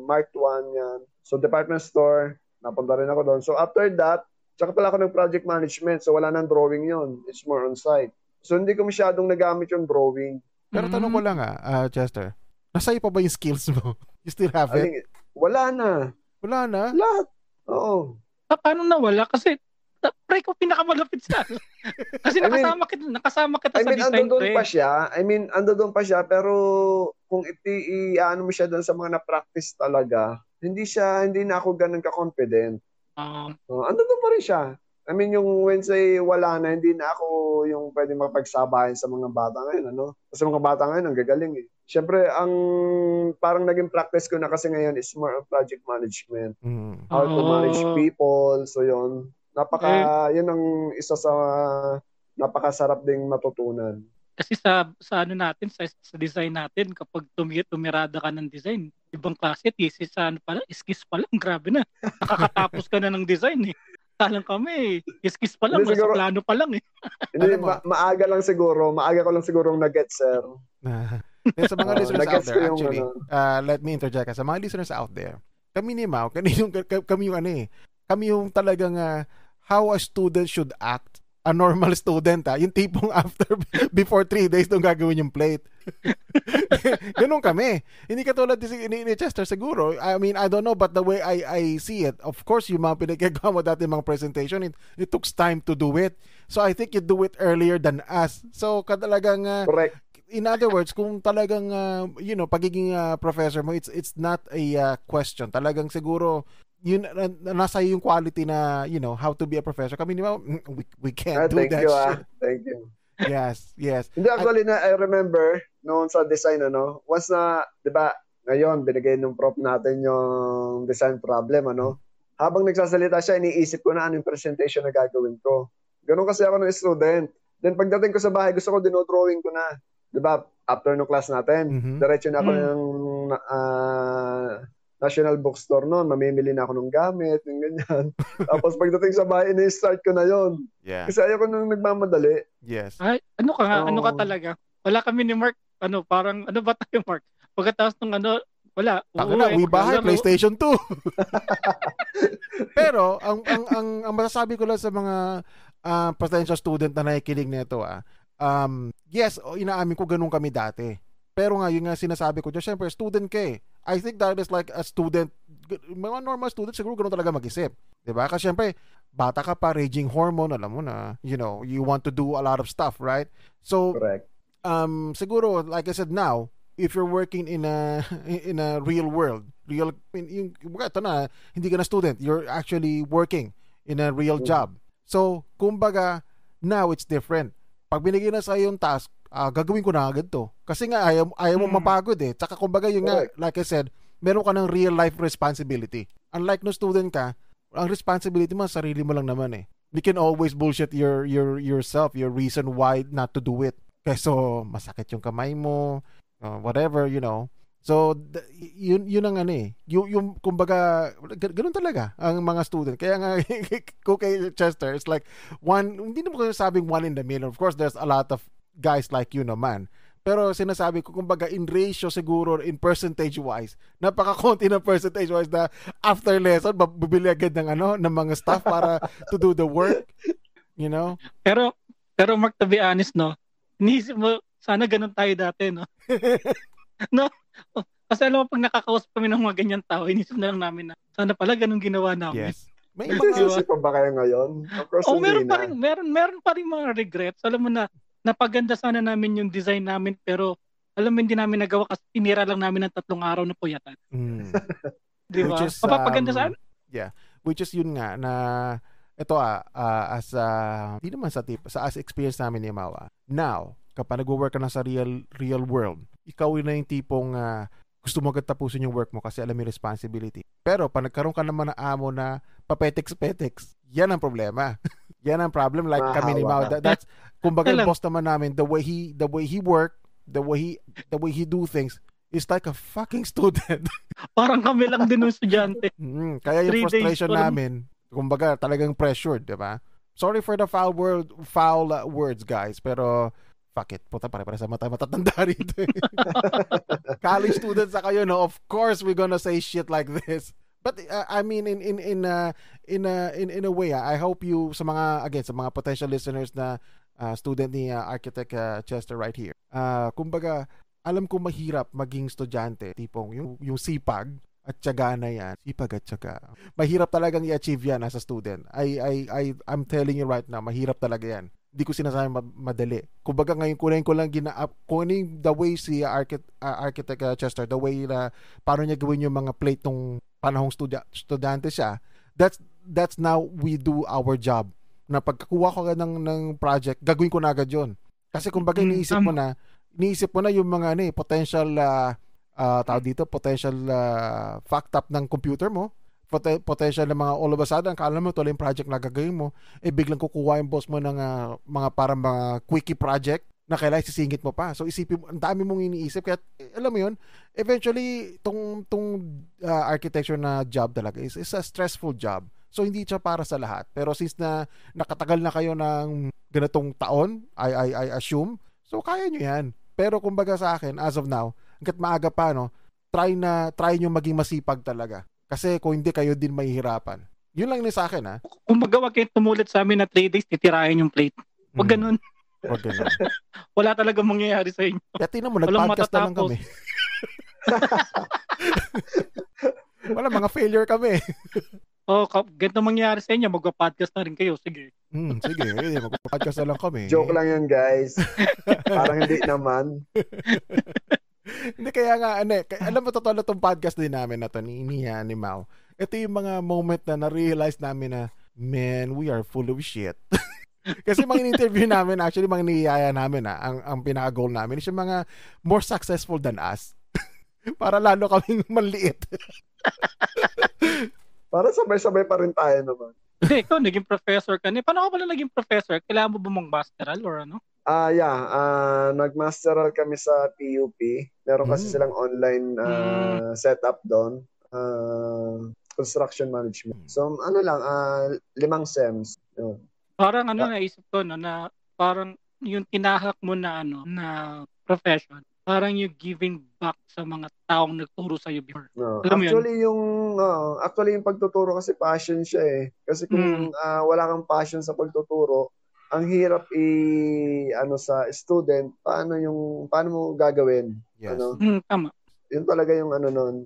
Mark 1 yan. So, department store, napunta rin ako doon. So, after that, tsaka pala ako ng project management. So, wala nang drawing yon. It's more on site. So, hindi ko masyadong nagamit yung drawing. Pero tanong ko lang Chester, nasa iyo pa ba yung skills mo? You still have it? Wala na. Wala na? Lahat. Oo. Paano nawala? Kasi, pre ko pinakamalapit sa kasi nakasama kita sa design, pre. Ando doon pa siya, pero kung iano mo siya doon sa mga na-practice talaga, hindi na ako ganun ka-confident. Ando doon pa rin siya. Yung Wednesday wala na, hindi na ako yung pwede makapagsabayan sa mga bata ngayon, Kasi mga bata ngayon ang gagaling, eh. Siyempre, ang parang naging practice ko na kasi ngayon is more of project management. How to manage people, so yun. Yun ang isa sa napakasarap ding matutunan. Kasi sa natin, sa design natin, kapag tumirada ka ng design, ibang klase, thesis skis pa lang, grabe na. Nakakatapos ka na ng design, eh. Talang kami, skis pa lang, sa plano pa lang, eh. Hindi, maaga ko lang siguro nag-get, sir. Sa mga listeners out there, actually, let me interject. Sa mga listeners out there, kami ni Mau, kami yung talagang how a student should act, a normal student, yung tipong before 3 days nung gagawin yung plate. Ganun kami. Hindi katulad ni Chester siguro. I don't know, but the way I see it, of course, yung mga pinagkagawa mo dati mga presentation, it took time to do it. So I think you do it earlier than us. So talagang correct. In other words, kung talagang pagiging professor mo, it's not a question. Talagang siguro yun nasa yung quality na how to be a professor. Kami we can't do that shit. Thank you. Yes. Hindi, actually, I remember noon sa design, once na, di ba, ngayon, binigay ng prof natin yung design problem, habang nagsasalita siya, iniisip ko na anong presentation na gagawin ko. Ganun kasi ako ng student. Then pagdating ko sa bahay, gusto ko dinodrawing ko na. Di ba, after no class natin, diretso na ako ng National Bookstore noon, mamimili na ako ng gamit, ng ganyan. Tapos pagdating sa bahay, ini-start ko na yon. Yeah. Kasi ayoko nung nagmamadali. Yes. Ay, ano ka talaga? Wala kami ni Mark, parang, ba tayo, Mark? Pagkatapos ng wala. Bahay, PlayStation 2. Pero, ang masasabi ko lang sa mga potential student na nakikinig nito, yes, inaamin ko ganun kami dati. Pero nga, yun nga sinasabi ko dyan, syempre, student ka eh. I think that is like a student, mga normal student, siguro ganun talaga mag-isip. Diba? Kasi syempre, bata ka pa, raging hormone, alam mo na, you want to do a lot of stuff, right? So, correct. Siguro, like I said now, if you're working in a real world, ito na, hindi ka na student, you're actually working in a real job. So, kumbaga, Now, it's different. Pag binigay na sa'yo yung task, gagawin ko na agad to. Kasi nga, ayaw mo mapagod eh. Tsaka kumbaga yun nga, like I said, meron ka ng real life responsibility. Unlike no student ka, ang responsibility mo, sarili mo lang naman eh. You can always bullshit yourself, your reason why not to do it. So, masakit yung kamay mo, whatever, you know. So, yun ang ano eh. Yung kumbaga, ganun talaga ang mga student. Kaya nga, kung kay Chester, it's like, hindi naman ko sabing one in the million. Of course, there's a lot of guys like you naman. Pero sinasabi ko, kumbaga, in ratio siguro, in percentage-wise, napaka-konti ng percentage-wise na after lesson, bibili agad ng mga staff para to do the work. You know? Pero Mark, to be honest, no, iniisip mo, sana ganun tayo dati, no? No? Kasi alam mo, pag nakakausap kami ng mga ganyan tao, inisip na lang namin na sana pala ganun ginawa namin. Yes. May Nagsisipan ba kayo ngayon? Of course, meron pa rin mga regrets. Alam mo na, napaganda sana namin yung design namin, pero alam mo, hindi namin nagawa kasi tinira lang namin ng 3 araw na puyatan. Di ba? Papaganda saan? Yeah. Which is yun nga, na ito as hindi naman sa as experience namin ni Mawa. Now, kapag nag-work ka na sa real world, ikaw na yung tipong gusto mo agad tapusin yung work mo kasi alam yung responsibility. Pero pag nagkaroon ka naman ng amo na papetex-petex, yan ang problema. Yan ang problem, like kami ni Mao. That's kumbaga yung boss naman namin, the way he work, the way he do things is like a fucking student. Parang kami lang din ng estudyante. Kaya yung frustration namin, kumbaga talagang pressured, di ba? Sorry for the foul words, guys, pero fuck it. Puta, pare-pare sa matatanda rito. College students na kayo, no? Of course we're gonna say shit like this. But I mean in a way, I hope you sa mga potential listeners na student ni Architect Chester right here. Kumbaga, alam ko mahirap maging estudyante, tipong yung sipag at tiyaga na yan. Sipag at tiyaga. Mahirap talagang i-achieve yan as a student. I'm telling you right now, mahirap talaga yan. Hindi ko sinasabi madali. Kumbaga ngayon kunin ko lang kunin the way si Architect Chester, the way na paano niya gawin yung mga plate nung panahong estudyante siya. That's now we do our job. Na pagkakuha ko ng project, gagawin ko na agad yun. Kasi kumbaga iniisip mo na yung mga potential potential fucked up ng computer mo, potential ng mga all of a sudden, kala mo ito yung project na gagawin mo, biglang kukuha yung boss mo ng mga parang mga quickie project na kailangan sisingit mo pa. So isipin mo, ang dami mong iniisip. Kaya alam mo yun, eventually tong architecture na job talaga is a stressful job. So hindi siya para sa lahat. Pero since na nakatagal na kayo ng ganitong taon, I assume, so kaya nyo yan. Pero kumbaga sa akin, as of now, hanggat maaga pa, try nyo maging masipag talaga. Kasi kung hindi, kayo din mahihirapan. Yun lang sa akin, ha? Kung wag kayo tumulit sa amin na 3 days, titirahin yung plate. Huwag ganun. Huwag ganun. Wala talagang mangyayari sa inyo. Kaya tingnan mo, nag-podcast na lang kami. Wala, mga failure kami. Ganito mangyayari sa inyo, magpa-podcast na rin kayo. Sige. Sige, magpa-podcast na lang kami. Joke lang yan, guys. Parang hindi naman. Hindi, kaya nga, alam mo, totoo na itong podcast din namin na ito, ni Mao. Ito yung mga moment na na-realize namin na, man, we are full of shit. Kasi mga in-interview namin, actually, mga niyaya namin, ang pinaka-goal namin is yung mga more successful than us. Para lalo kaming maliit. Para sabay-sabay pa rin tayo naman. Hindi, ikaw, naging professor ka. Paano ka pala naging professor? Kailangan mo ba mag-masteral or ano? Nag-masteral kami sa PUP. Meron kasi silang online setup doon. Construction management. So, 5 SEMs. Yun. Parang naisip ko na parang yung tinahak mo na na profession, parang yung giving back sa mga taong nagturo sa iyo before. No. Actually yung pagtuturo kasi passion siya eh. Kasi kung wala kang passion sa pagtuturo, ang hirap sa student, paano mo gagawin? Yes. Tama. Yun talaga yung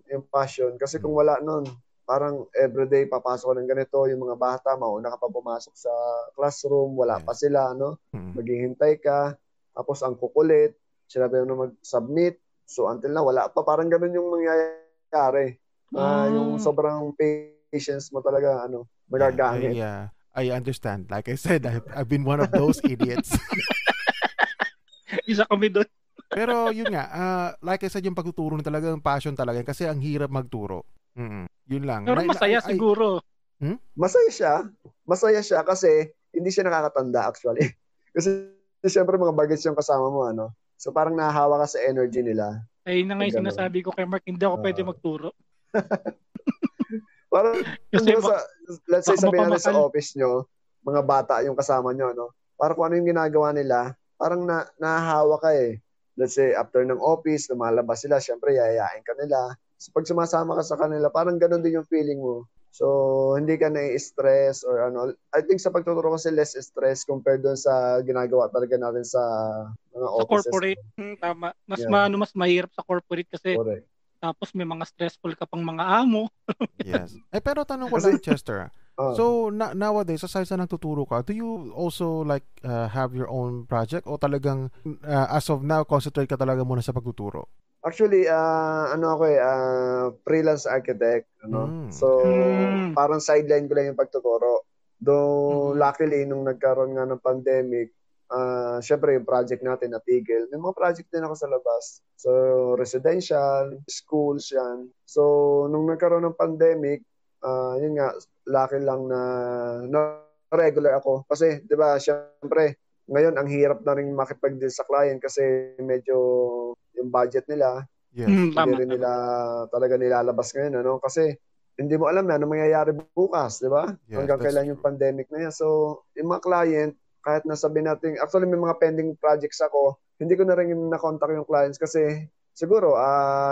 yung passion. Kasi kung wala nun, parang everyday papasok ng ganito, yung mga bata, mauna ka pa pumasok sa classroom, wala pa sila, maghihintay ka, tapos ang kukulit, sinabi mo mag-submit, so until na, wala pa, parang ganun yung mangyayari. Yung sobrang patience mo talaga, magagamit. I understand. Like I said, I've been one of those idiots. Isa kami doon. Pero yun nga, like I said, yung pagtuturo na talaga, yung passion talaga, kasi ang hirap magturo. Yun lang. Pero masaya siguro. Masaya siya kasi hindi siya nakakatanda actually. Kasi siyempre mga bagets yung kasama mo, ano? So parang nahahawa ka sa energy nila. Ay, na nga yung sinasabi ko kay Mark, hindi ako pwede magturo. Parang, kasi let's say, sabihin natin sa office nyo, mga bata yung kasama nyo, no? Parang kung ano yung ginagawa nila, parang nahahawa ka eh. Let's say, after ng office, lumalabas sila, syempre, yayayain ka nila. So, pag sumasama ka sa kanila, parang ganun din yung feeling mo. So, hindi ka na-stress or ano. I think sa pagtuturo kasi less stress compared doon sa ginagawa talaga natin sa mga sa offices. Corporate, tama. Mas mahirap sa corporate kasi correct. Tapos may mga stressful ka pang mga amo. Yes. Pero tanong ko lang, Chester. So, nowadays, aside sa nagtuturo ka, do you also like have your own project o talagang as of now, concentrate ka talaga muna sa pagtuturo? Actually, freelance architect, ano. So, parang sideline ko lang yung pagtuturo. Though, luckily, nung nagkaroon nga ng pandemic, syempre yung project natin natigil. May mga project din ako sa labas. So, residential, schools yan. So, nung nagkaroon ng pandemic, yun nga, lucky lang na regular ako. Kasi, di ba, syempre, ngayon, ang hirap na rin makipag-deal sa client kasi medyo yung budget nila, hindi rin nila talaga nilalabas ngayon, ano? Kasi, hindi mo alam na ano mangyayari bukas, di ba? Hanggang kailan yung pandemic na yan. So, yung mga client, kahit nasabi natin, actually may mga pending projects ako, hindi ko na rin na-contact yung clients kasi siguro,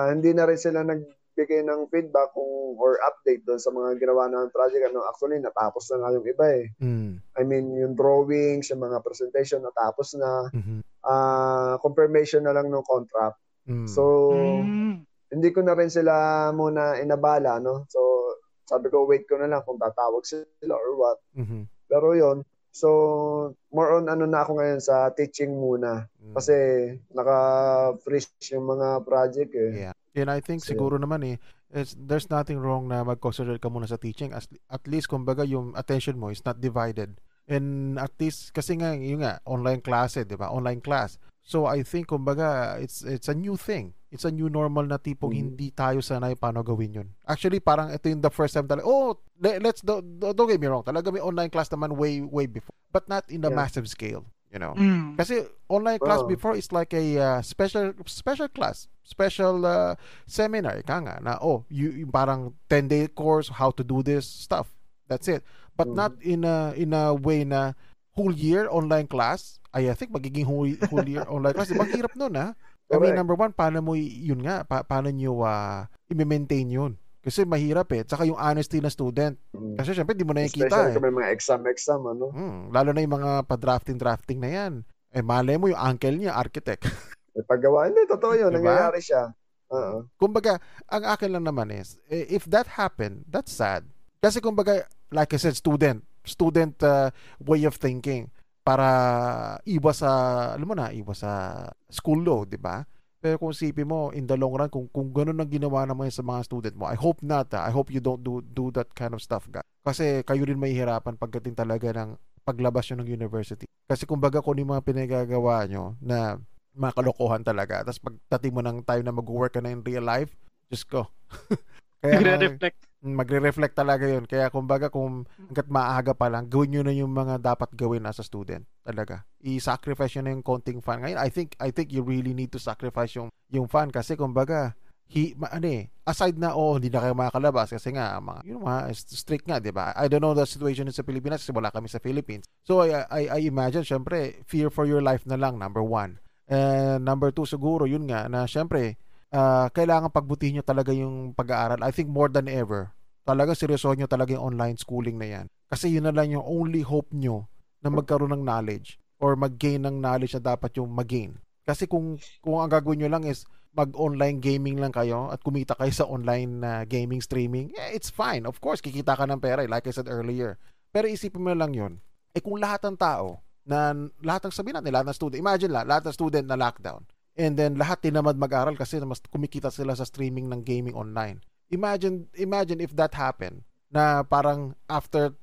hindi na rin sila nagbigay ng feedback or update doon sa mga ginawa ng project. Ano, actually, natapos na nga yung iba eh. I mean, yung drawings, yung mga presentation, natapos na. Confirmation na lang ng contract. So, hindi ko na rin sila muna inabala, no? So, sabi ko, wait ko na lang kung tatawag sila or what. Pero yon. So, more on ano na ako ngayon sa teaching muna. Kasi naka-freeze yung mga project eh. Yeah. And I think siguro naman there's nothing wrong na mag-concentrate ka muna sa teaching. At least, kumbaga, yung attention mo is not divided. And at least, kasi nga, yun nga, online class di ba? Online class. So, I think, kumbaga, it's a new thing. It's a new normal na tipong hindi tayo sanay paano gawin yun. Actually, parang ito yung the first time talaga, don't get me wrong, talaga may online class naman way before. But not in the massive scale, you know. Kasi online class before is like a special class, special seminar, ika nga, na you parang 10-day course, how to do this stuff. That's it. But not in a way na whole year online class. I think magiging whole year online class. Maghirap nun, ha? I mean, number one, paano mo yun nga? Paano nyo i-maintain yun? Kasi mahirap eh. Tsaka yung honesty na student. Kasi syempre, di mo na nakikita especially kung may mga exam, ano? Lalo na yung mga pa-drafting na yan. Malay mo yung uncle niya, architect. Paggawa, hindi, totoo yun. Diba? Nangyayari siya. Kumbaga, ang akin lang naman is, if that happened, that's sad. Kasi kumbaga, like I said, student way of thinking. Para iwas sa school law, di ba? Pero kung isipin mo, in the long run, kung ganun ang ginawa naman sa mga student mo, I hope not. I hope you don't do that kind of stuff, guys. Kasi kayo rin mahihirapan pagdating talaga ng paglabas nyo ng university. Kasi kumbaga kung yung mga pinagagawa nyo na mga kalokohan talaga, tapos pagdating mo ng time na mag-work ka na in real life, just go. Kaya magre-reflect talaga yun. Kaya kumbaga kung hanggat maaga pa lang, gawin nyo na yung mga dapat gawin as a student. Talaga. I-sacrifice nyo na yung konting fun. Ngayon, I think you really need to sacrifice yung fun kasi kumbaga, aside na, hindi na kayo makakalabas kasi nga, mga strict nga, di ba? I don't know the situation sa Pilipinas kasi wala kami sa Philippines. So, I imagine, syempre, fear for your life na lang, number one. And number two, siguro, yun nga, na syempre, kailangan pagbutihin nyo talaga yung pag-aaral. I think more than ever, talaga seryosohin nyo talaga yung online schooling na yan. Kasi yun na lang yung only hope nyo na magkaroon ng knowledge or mag-gain ng knowledge na dapat yung mag-gain. Kasi kung ang gagawin nyo lang is mag-online gaming lang kayo at kumita kayo sa online gaming streaming, it's fine. Of course, kikita ka ng pera, like I said earlier. Pero isipin mo lang yun. Kung lahat ng tao, lahat ng sabihin natin, lahat ng student, imagine lahat ng student na lockdown. And then lahat tinamad mag-aral kasi mas kumikita sila sa streaming ng gaming online. Imagine if that happened na parang after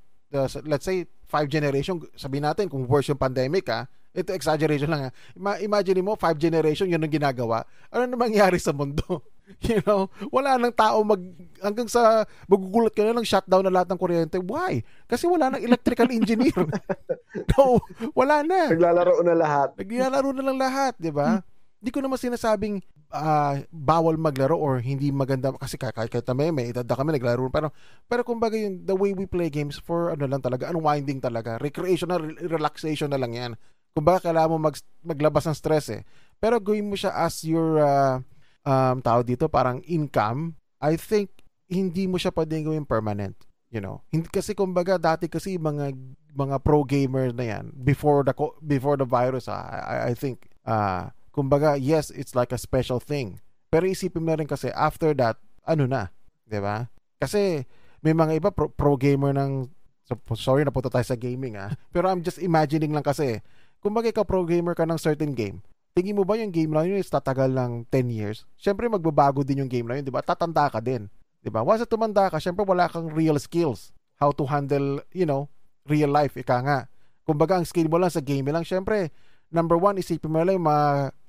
let's say 5 generation, sabihin natin kung worse yung pandemic ito exaggeration lang imagine mo 5 generation yun ang ginagawa, ano na mangyari sa mundo? You know, wala nang tao hanggang sa magugulat ka na lang shutdown na lahat ng kuryente. Why? Kasi wala nang electrical engineer. No, wala na. Naglalaro na lang lahat, di ba? Hindi ko naman sinasabing bawal maglaro or hindi maganda kasi kahit may edad na kami naglaro pero kumbaga yung the way we play games for ano lang talaga, unwinding talaga, recreational, relaxation na lang yan. Kumbaga kailangan mo maglabas ng stress pero gawin mo siya as your tao dito parang income. I think hindi mo siya pwedeng gawin permanent, you know. Hindi kasi kumbaga dati kasi mga pro gamers na yan before the virus I think kumbaga, yes, it's like a special thing. Pero isipin mo na rin kasi, after that, ano na? Diba? Kasi, may mga iba, pro gamer ng, sorry, napunta tayo sa gaming pero I'm just imagining lang kasi, kumbaga ikaw pro gamer ka ng certain game, tingin mo ba yung game lang yun is tatagal ng 10 years? Siyempre, magbabago din yung game lang yun, diba? Tatanda ka din. Diba? Once na tumanda ka, siyempre wala kang real skills. How to handle, you know, real life, ika nga. Kumbaga, ang skill mo lang sa game lang, siyempre, number 1, isipin mo lang yung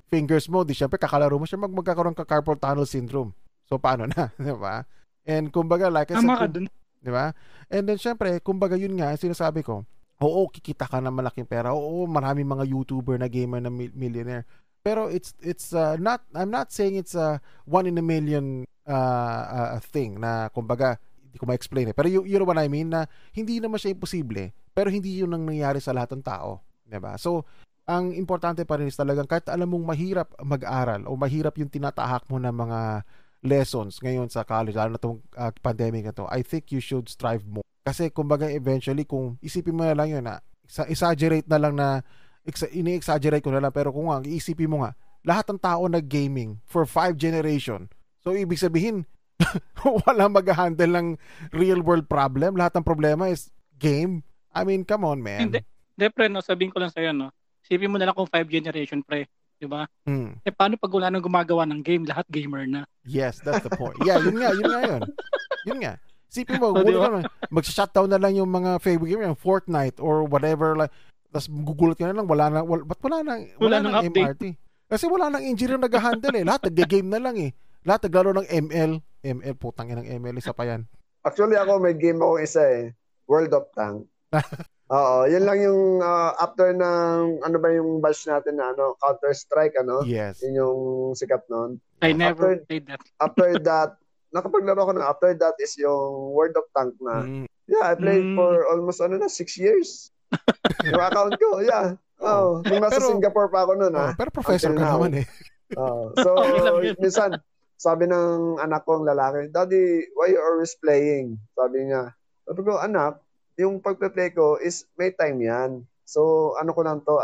fingers mo, di syempre kakalaro mo siya magkakaroon ka carpal tunnel syndrome. So paano na, di ba? And kumbaga like I said, di ba? And then syempre, kumbaga yun nga sinasabi ko, oo, kikita ka ng malaking pera. Oo, maraming mga YouTuber na gamer na millionaire. Pero it's not, I'm not saying it's a 1 in a million thing na kumbaga hindi ko ma-explain pero you know what I mean, na hindi naman siya imposible, pero hindi yun ang nangyayari sa lahat ng tao, di ba? So ang importante pa rin is talagang kahit alam mong mahirap mag-aral o mahirap yung tinatahak mo na mga lessons ngayon sa college, lalo na itong pandemic na to, I think you should strive more. Kasi kumbaga eventually, kung isipin mo na lang yun exaggerate na lang na, ini-exaggerate ko na lang, pero kung nga, iisipin mo nga, lahat ng tao nag-gaming for 5 generation. So, ibig sabihin, wala mag-handle ng real world problem. Lahat ng problema is game. I mean, come on, man. Hindi, pre, no, sabihin ko lang sa'yo, no? Isipin mo na lang kung 5 generation, pre. Diba? Paano pag wala nang gumagawa ng game, lahat gamer na? Yes, that's the point. Yeah, yun nga. Yun nga. Isipin mo, Diba? mag-shutdown na lang yung mga favorite game, yung Fortnite or whatever. Like, tapos gugulat ka na lang, wala nang MRT? Kasi wala nang engineer nag-handle Lahat nag-game na lang Lahat naglaro ng ML, putang ina ng ML, isa pa yan. Actually, ako may game ako isa World of Tanks. Oo, yun lang yung after ng ano ba yung batch natin na Counter-Strike Yes. Yun yung sikat noon. I never played that. After that, nakapaglaro ko na. After that is yung World of Tanks na. Yeah, I played for almost 6 years. Yung account ko, yeah. Nung nasa Singapore pa ako noon pero professor ka naman So, minsan sabi ng anak ko ang lalaki, "Daddy, why you always playing?" Sabi niya. Sabi ko, "Anak, yung pagpe-play ko is may time yan. So, ano ko lang to,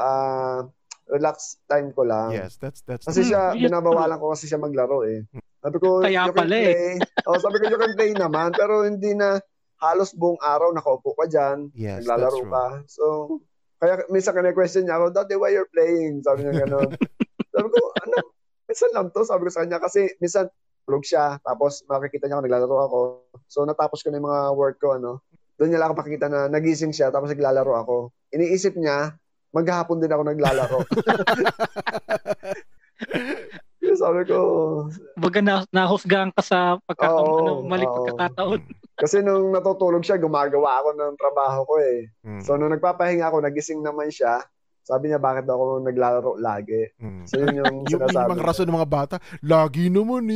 relax time ko lang." Yes, that's kasi siya, binabawalan ko kasi siya maglaro Sabi ko, kaya pala sabi ko, you can play naman, pero hindi na halos buong araw nakaupo ka dyan. Yes, naglalaro ka. So, kaya minsan question niya ako, "Daddy, why you're playing?" Sabi niya gano'n. Sabi ko, minsan lang to, sabi ko sa kanya, kasi minsan tulog siya, tapos makikita niya ako naglalaro ako. So, natapos ko na yung mga work ko, doon niya lang ako makikita na nagising siya tapos naglalaro ako. Iniisip niya, maghapon din ako naglalaro. Sabi ko, baga nahusgahan ka sa maling pagkakataon. Kasi nung natutulog siya, gumagawa ako ng trabaho ko So nung nagpapahinga ako, nagising naman siya. Sabi niya, bakit ako naglalaro lagi? So yun yung sinasabi. Yung mga rason ng mga bata, lagi naman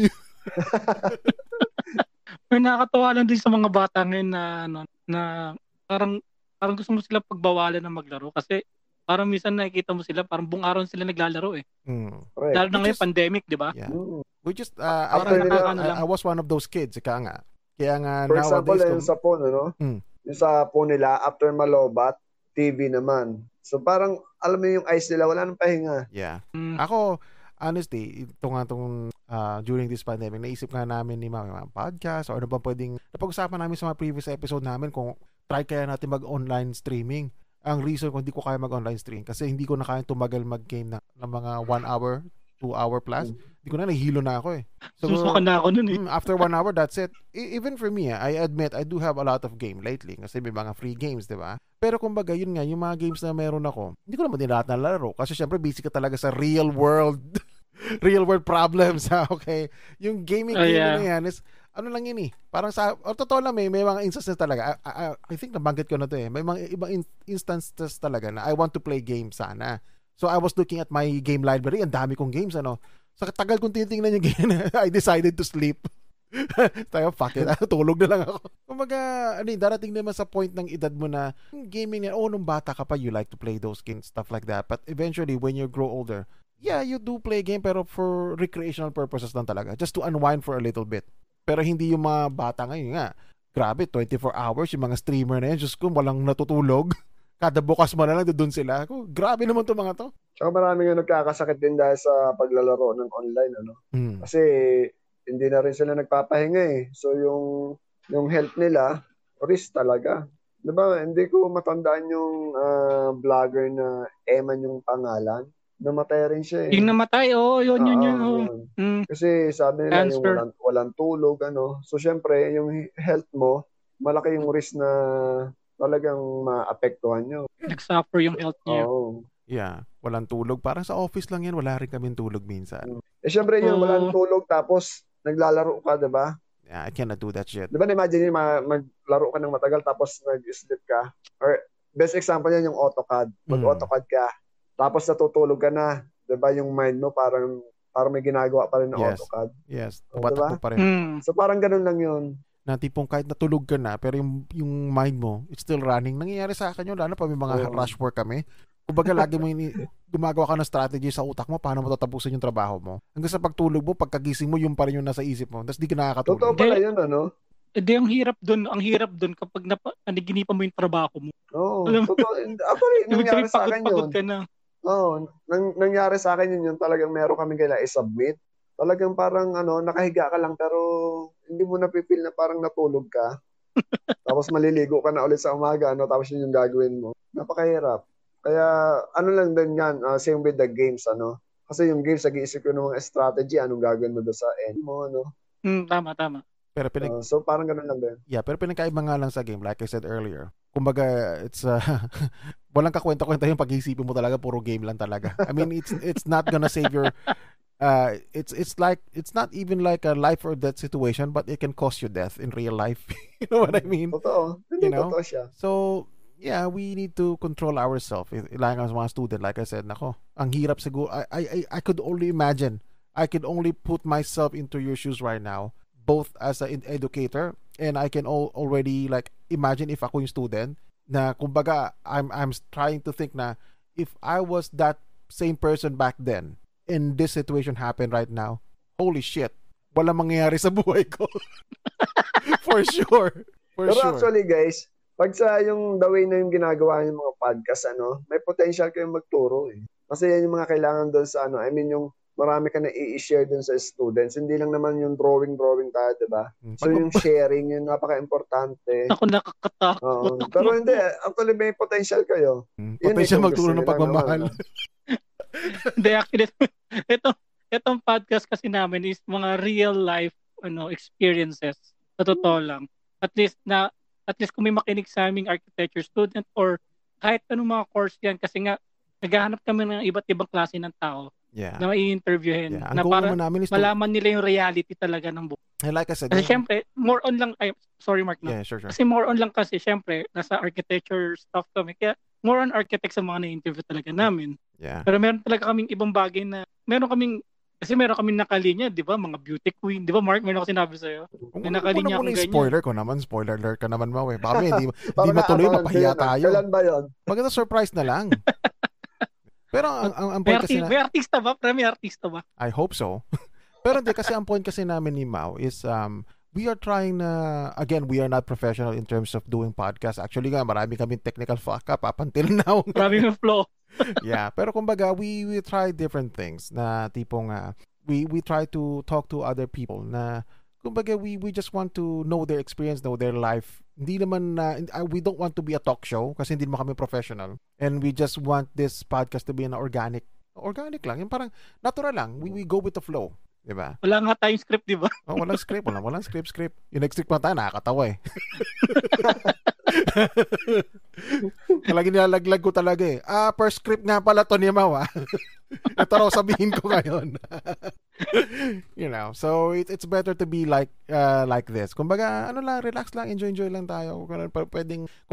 May nakakatawa lang din sa mga bata ngayon na parang gusto mo sila pagbawalan ng maglaro kasi parang minsan nakikita mo sila parang buong araw sila naglalaro Lalo na ngayon pandemic, di ba? Yeah. We just I was one of those kids, kaya nga for example, nowadays yung sa phone, yung sa phone nila, after malobat, TV naman. So parang, alam mo yung eyes nila, wala nang pahinga. Yeah. Ako, honestly, itong during this pandemic, naisip nga namin ni mga podcast or ano bang pwedeng, napag-usapan namin sa mga previous episode namin kung try kaya natin mag-online streaming. Ang reason kung hindi ko kaya mag-online stream kasi hindi ko na kaya tumagal mag-game ng mga 1 hour, 2 hour plus. Hindi ko na, nahihilo na ako So, susuka na ako nun after 1 hour, that's it. Even for me, I admit, I do have a lot of game lately kasi may mga free games, di ba? Pero kumbaga, yun nga, yung mga games na meron ako, hindi ko naman din lahat nalaro. Kasi syempre, busy ka talaga sa real world problems, ha? Okay? Yung gaming na yan is, ano lang yun eh. Parang totoo lang may mga instances talaga. I think nabanggit ko na to eh. May mga ibang instances talaga na I want to play games sana. So I was looking at my game library, ang dami kong games, ano. Sa tagal kong tinitingnan yung game, I decided to sleep. Tayo, fuck it. Tulog na lang ako. Kumbaga, darating naman sa point ng edad mo na gaming na, nung bata ka pa, you like to play those games, stuff like that. But eventually, when you grow older, yeah, you do play game pero for recreational purposes lang talaga. Just to unwind for a little bit. Pero hindi yung mga bata ngayon nga. Grabe, 24 hours, yung mga streamer na yan, just kung walang natutulog. Kada bukas mo na lang, doon sila. Grabe naman to mga to. Tsaka marami nga nagkakasakit din dahil sa paglalaro ng online, ano? Kasi hindi na rin sila nagpapahinga eh. So yung health nila, risk talaga. Diba, hindi ko matandaan yung vlogger na Eman yung pangalan. Namatay rin siya eh. Yung namatay, yun. Kasi sabi nila Cancer. yung walang tulog, ano. So syempre, yung health mo, malaki yung risk na talagang maapektuhan nyo. Nag-suffer yung health niya. Oo. Yeah, walang tulog. Parang sa office lang yan, wala rin kaming tulog minsan. Syempre yun, walang tulog tapos naglalaro ka, diba? Yeah, I cannot do that shit. Diba na-imagine maglaro ka ng matagal tapos nag-sleep ka? Or best example yan yung AutoCAD. Mag-AutoCAD ka, tapos natutulog ka na. Diba yung mind mo parang may ginagawa pa rin ng AutoCAD. Yes, diba? pa rin. So parang ganun lang yun. Na tipong kahit natulog ka na, pero yung mind mo, it's still running. Nangyayari sa akin yun, lalo pa may mga rush work kami. Kumbaga lagi mo gumagawa ka ng strategy sa utak mo paano mo tatapusin yung trabaho mo. Hanggang sa pagtulog mo, pagkagising mo, yung pa rin yung nasa isip mo. Tapos di ka nakakatulog. Totoo pala yun, ano? Ang hirap dun kapag naniginipan mo yung trabaho mo. Oo, totoo. Actually, nangyari sa akin pagod yun. Ka na. Oo, nangyari sa akin yun talagang meron kami kailangan i-submit. Talagang parang nakahiga ka lang pero hindi mo napipil na parang natulog ka. Tapos maliligo ka na ulit sa umaga, tapos yun yung gagawin mo. Napakahirap. Kaya lang din yan, same with the games, Kasi yung games, nag-iisip ko ng mga strategy, anong gagawin mo doon sa end mo, Tama. Pero so parang ganun lang din. Yeah, pero pinagkaiba nga lang sa game, like I said earlier. Kumbaga, it's walang kakwenta-kwenta yung pag-iisipin mo talaga, puro game lang talaga. I mean, it's not gonna save your it's not even like a life or death situation, but it can cost you death in real life. You know what I mean? Totoo. Totoo siya. So, yeah, we need to control ourselves. Like as a student, like I said, ang hirap siguro. I could only imagine. I could only put myself into your shoes right now, both as an educator, and I can already like imagine if ako yung student na kumbaga I'm trying to think na if I was that same person back then and this situation happened right now, holy shit, wala mangyayari sa buhay ko. For sure. Pero actually guys, pag sa yung the way na yung ginagawa yung mga podcast, may potential kayong magturo eh. Kasi yan yung mga kailangan doon sa I mean yung marami ka na i-share doon sa students. Hindi lang naman yung drawing tayo, diba? So yung sharing, yun napaka-importante. Ako nakakatakot. Pero hindi, actually may potential kayo. Potential magturo ng pagmamahal. Hindi, actually, itong podcast kasi namin is mga real life experiences. Sa totoo lang. At least kung may makinig sa aming architecture student or kahit anong mga course yan kasi nga naghahanap kami ng iba't ibang klase ng tao na mai-interviewin na para malaman nila yung reality talaga ng buhay. Like I said, kasi syempre, more on lang, sorry Mark, yeah, sure. Kasi more on lang kasi syempre, nasa architecture stuff kami, kaya more on architects sa mga na-interview talaga namin. Yeah. Pero meron talaga kaming ibang bagay na, meron kaming nakalinya, di ba? Mga beauty queen. Di ba, Mark? Meron ako sinabi sa'yo. May nakalinya akong ganyan. Spoiler ko naman. Spoiler alert ka naman, Mau. Baka hindi matuloy, mapahiya tayo. Kailan ba yun? Maganda surprise na lang. Pero ang point kasi May artista ba? May artista ba? I hope so. Pero hindi, kasi ang point kasi namin ni Mau is we are trying again, we are not professional in terms of doing podcast. Actually nga, marami kaming technical fuck up up until now. Maraming flow. Yeah, pero kumbaga we try different things na tipong we try to talk to other people na kumbaga we just want to know their experience, know their life. Hindi naman we don't want to be a talk show kasi hindi naman kami professional, and we just want this podcast to be an organic lang, yung parang natural lang. We go with the flow, di ba? Wala nga tayong script, di ba? Walang script, walang script. Yung next script pa tayo nakakatawa eh. Talagang nilalaglag ko talaga eh. Per script nga pala to ni Mau Ito raw sabihin ko ngayon. You know, so it's better to be like this. Kumbaga, ano lang, relax lang, enjoy lang tayo. Kung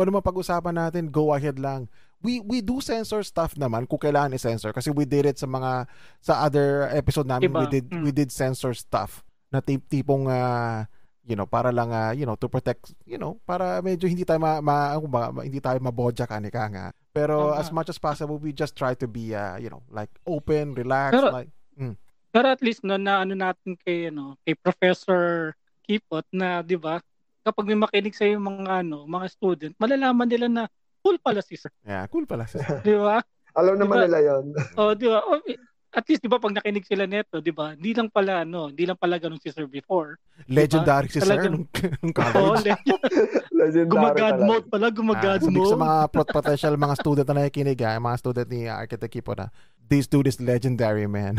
ano mapag-usapan natin, go ahead lang. We do censor stuff naman kung kailangan i-censor kasi we did it sa other episode namin. Diba? We did censor stuff na tipong para lang to protect, para medyo hindi tayo hindi tayo mabodya ka nga. Pero as much as possible, we just try to be like open, relaxed, Pero at least na natin kay Professor Kipot na, 'di ba? Kapag may makinig sa mga student, malalaman nila na cool pala si Sir. Yeah, cool pala si Sir. 'Di ba? Alam naman nila 'yon. Oh, 'di ba? At least 'di ba pag nakinig sila neto, 'di ba? Hindi lang pala ganun si Sir before. Legendary si Sir nung college. Legendary. Gumagad mode pala, gumagad mode. Sa mga potential mga student na nakikinig, mga student ni Architect Kipo na this dude is legendary, man.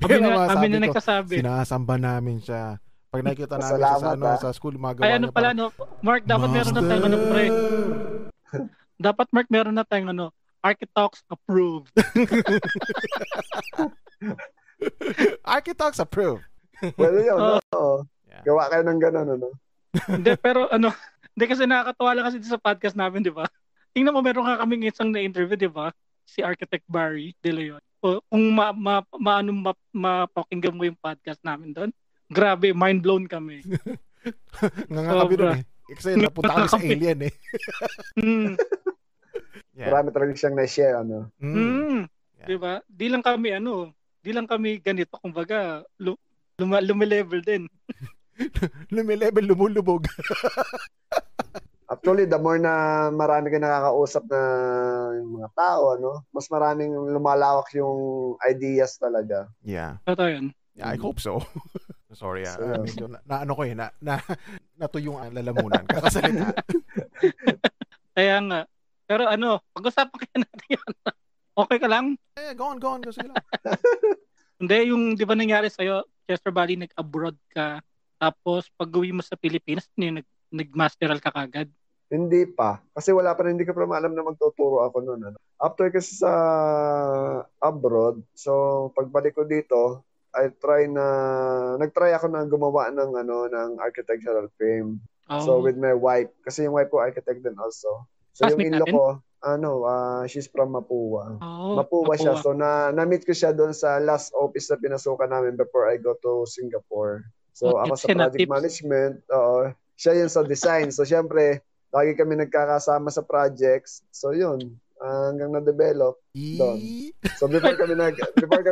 Kami na nagsasabi. Sinasamba namin siya. Pag nakikita namin siya sa school, magawa niya. Ay, ano pala, Mark, dapat meron na tayong pre. Dapat, Mark, meron na tayong Architects approved. Architects approved. Well, yun, yeah. Gawa kayo ng gano'n, Hindi, pero hindi kasi nakakatawa lang kasi sa podcast namin, di ba? Tingnan mo, meron ka kaming isang na-interview, di ba? Si Architect Barry De Leon. Kung mapakinggan mo yung podcast namin doon, grabe, mind blown kami. Kami doon eh. Kasi napunta kami sa alien eh. Yeah. Marami talaga siyang na-share, Yeah. Diba? Di lang kami ganito, kumbaga, lumilevel din. Lumilevel, lumulubog. Actually, the more na marami kang nakakausap na yung mga tao, mas maraming lumalawak yung ideas talaga. Yeah. Totoo yun. Yeah, I hope so. Sorry, medyo natuyong ang lalamunan. Kakasalita. Kaya nga. Pero pag-usapan kaya natin yan. Okay ka lang? Go on. Kasi lang. Hindi, yung di ba nangyari sa'yo, Chester Valley, nag-abroad ka, tapos pag-uwi mo sa Pilipinas, nag-masteral ka kagad? Hindi pa. Kasi wala pa rin, hindi ko pa alam na magtuturo ako noon. After kasi sa abroad, so pagbalik ko dito, nag-try ako na gumawa ng architectural frame. Oh. So with my wife, kasi yung wife ko architect din also. So yung in-law ko, she's from Mapua. Mapua siya. So na-meet ko siya doon sa last office na pinasukan namin before I go to Singapore. So ako sa project management, siya yun sa design. So syempre, lagi kami nagkakasama sa projects. So yun, hanggang na-develop doon. So before kami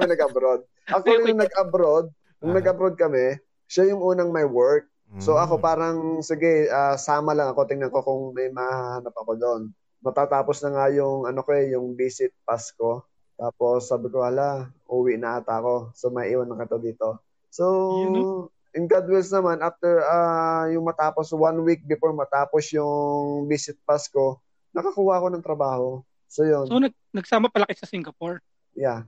nag-abroad. Actually, nung nag-abroad kami, siya yung unang may work. So ako parang, sige, sama lang ako, tingnan ko kung may mahanap ako doon. Matatapos na nga yung visit Pasko. Tapos sabi ko, uwi na ata ako. So may iwan na kato dito. So, in God wills naman, after yung matapos, 1 week before matapos yung visit Pasko, nakakuha ako ng trabaho. So yun. So nagsama pala kayo sa Singapore? Yeah.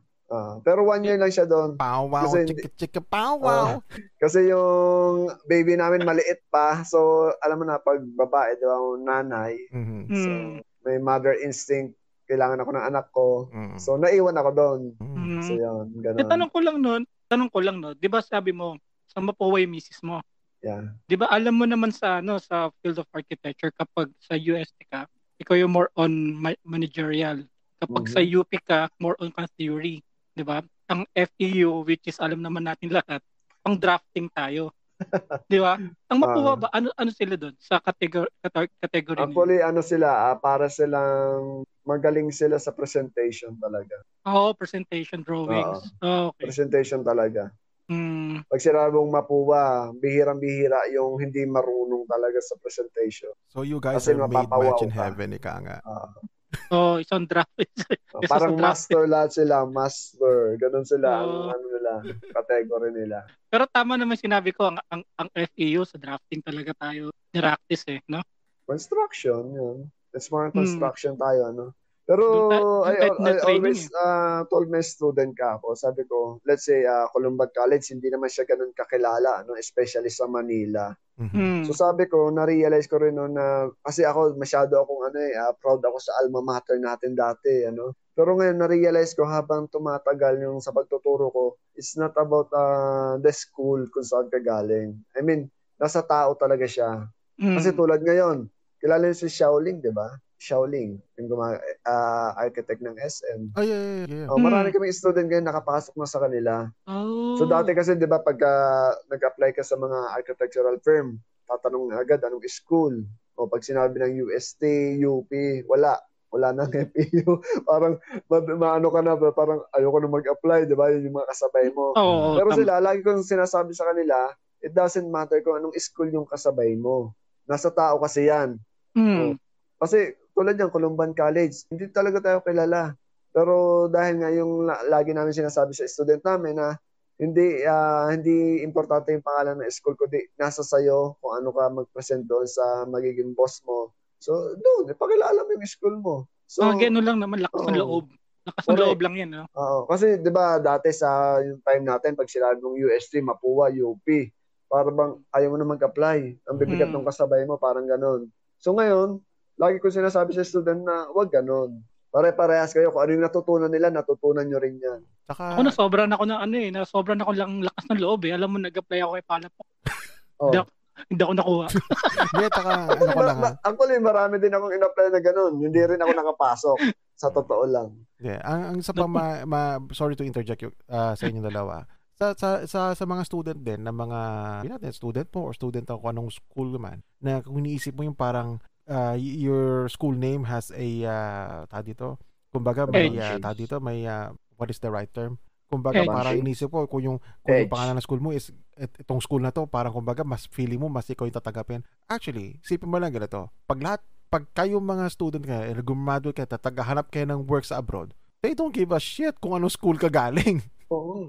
Pero 1 year lang siya doon. Pow-wow, chika pow-wow. Kasi yung baby namin maliit pa. So, alam mo na, pag babae, diba, nanay. Mm-hmm. So, may mother instinct. Kailangan ako ng anak ko. Mm-hmm. So, naiwan ako doon. Mm-hmm. So, yun. Ganun. Tanong ko lang, no? Di ba sabi mo, sa Mapua yung misis mo? Yeah. Di ba alam mo naman sa field of architecture, kapag sa UST ka, ikaw yung more on managerial. Kapag sa UP ka, more on theory. Diba? Ang FEU, which is alam naman natin lahat, pang drafting tayo. Diba? Ang Mapua ba, ano sila doon sa category Actually, sila, para silang magaling sila sa presentation talaga. Presentation drawings. Okay. Presentation talaga. Pag sinabong Mapua, bihirang-bihira yung hindi marunong talaga sa presentation. So you guys are made match in heaven, ika nga. Isang draft. Parang master lahat sila, master. Ganun sila, ang category nila. Pero tama naman sinabi ko, ang FEU sa drafting talaga tayo practice no? Construction, yun. It's more construction tayo, Pero Doon tayo I na-training always told my student ka ako, sabi ko, let's say Columban College, hindi naman siya ganun kakilala, no? Especially sa Manila. So sabi ko, na-realize ko rin no, na kasi ako masyado akong proud ako sa alma mater natin dati, ano. Pero ngayon na-realize ko habang tumatagal yung sa pagtuturo ko, it's not about the school kung saan ka galing. I mean, nasa tao talaga siya. Kasi tulad ngayon, kilala niyo si Xiaoling, 'di ba? Xiaoling, yung architect ng SM. Oh, yeah. Marami kaming student ngayon nakapasok na sa kanila. So dati kasi 'di ba pagka nag-apply ka sa mga architectural firm, tatanong agad anong school. O pag sinabi ng UST, UP, wala nang FEU. Parang maano ka na, parang ayoko na mag-apply, 'di ba? Yun yung mga kasabay mo. Pero sila lagi kong sinasabi sa kanila, it doesn't matter kung anong school yung kasabay mo. Nasa tao kasi 'yan. Kasi tulad yan, Columban College, hindi talaga tayo kilala. Pero dahil nga yung lagi namin sinasabi sa student namin na hindi importante yung pangalan ng school, kundi nasa sayo kung ano ka mag-present doon sa magiging boss mo. So doon, ipakilala mo yung school mo. So, gano'n lang naman, lakas ng loob. Lakas ng loob lang yan. No? Kasi di ba dati sa yung time natin, pag sinabi ng UST, Mapua, UP, parang bang ayaw mo na mag-apply. Ang bibigat ng kasabay mo, parang gano'n. So ngayon, lagi ko sinasabi sa student na wag ganon. Pare-parehas kayo. Kung ano yung natutunan nila, natutunan nyo rin yan. Ako nasobran ako lang lakas ng loob eh. Alam mo, nag-apply ako kay Palap. Hindi ako nakuha. Actually, marami din akong in-apply na ganon. Hindi rin ako nakapasok. Sa totoo lang. Yeah. Ang isa pa, sorry to interject sa inyong dalawa. Sa mga student din, na mga student mo or student ako anong school man, na kung iniisip mo yung parang your school name has a kumbaga may what is the right term? Kumbaga parang inisip ko kung yung pangalan ng school mo is itong school na to, parang kumbaga mas feeling mo mas ikaw yung tatanggapin. Actually, isipin mo lang ganito. Pag kayo mga student ka, graduate ka, tagahanap kayo ng work sa abroad, they don't give a shit kung anong school ka galing.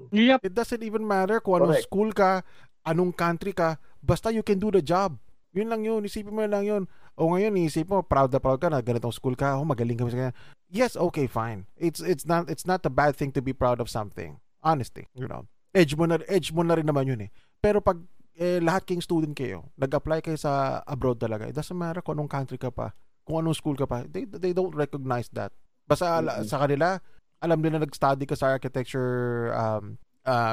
Yep. It doesn't even matter kung anong school ka, anong country ka, basta you can do the job. Yun lang yun, isipin mo lang yun. O ngayon, isip mo, proud ka na ganitong school ka, magaling ka. Yes, okay, fine. It's not a bad thing to be proud of something. Honestly, edge mo na rin naman yun eh. Pero pag lahat kayong student kayo, nag-apply kayo sa abroad talaga, it doesn't matter kung anong country ka pa, kung anong school ka pa, they don't recognize that. Basta sa kanila, alam nila nag-study ka sa architecture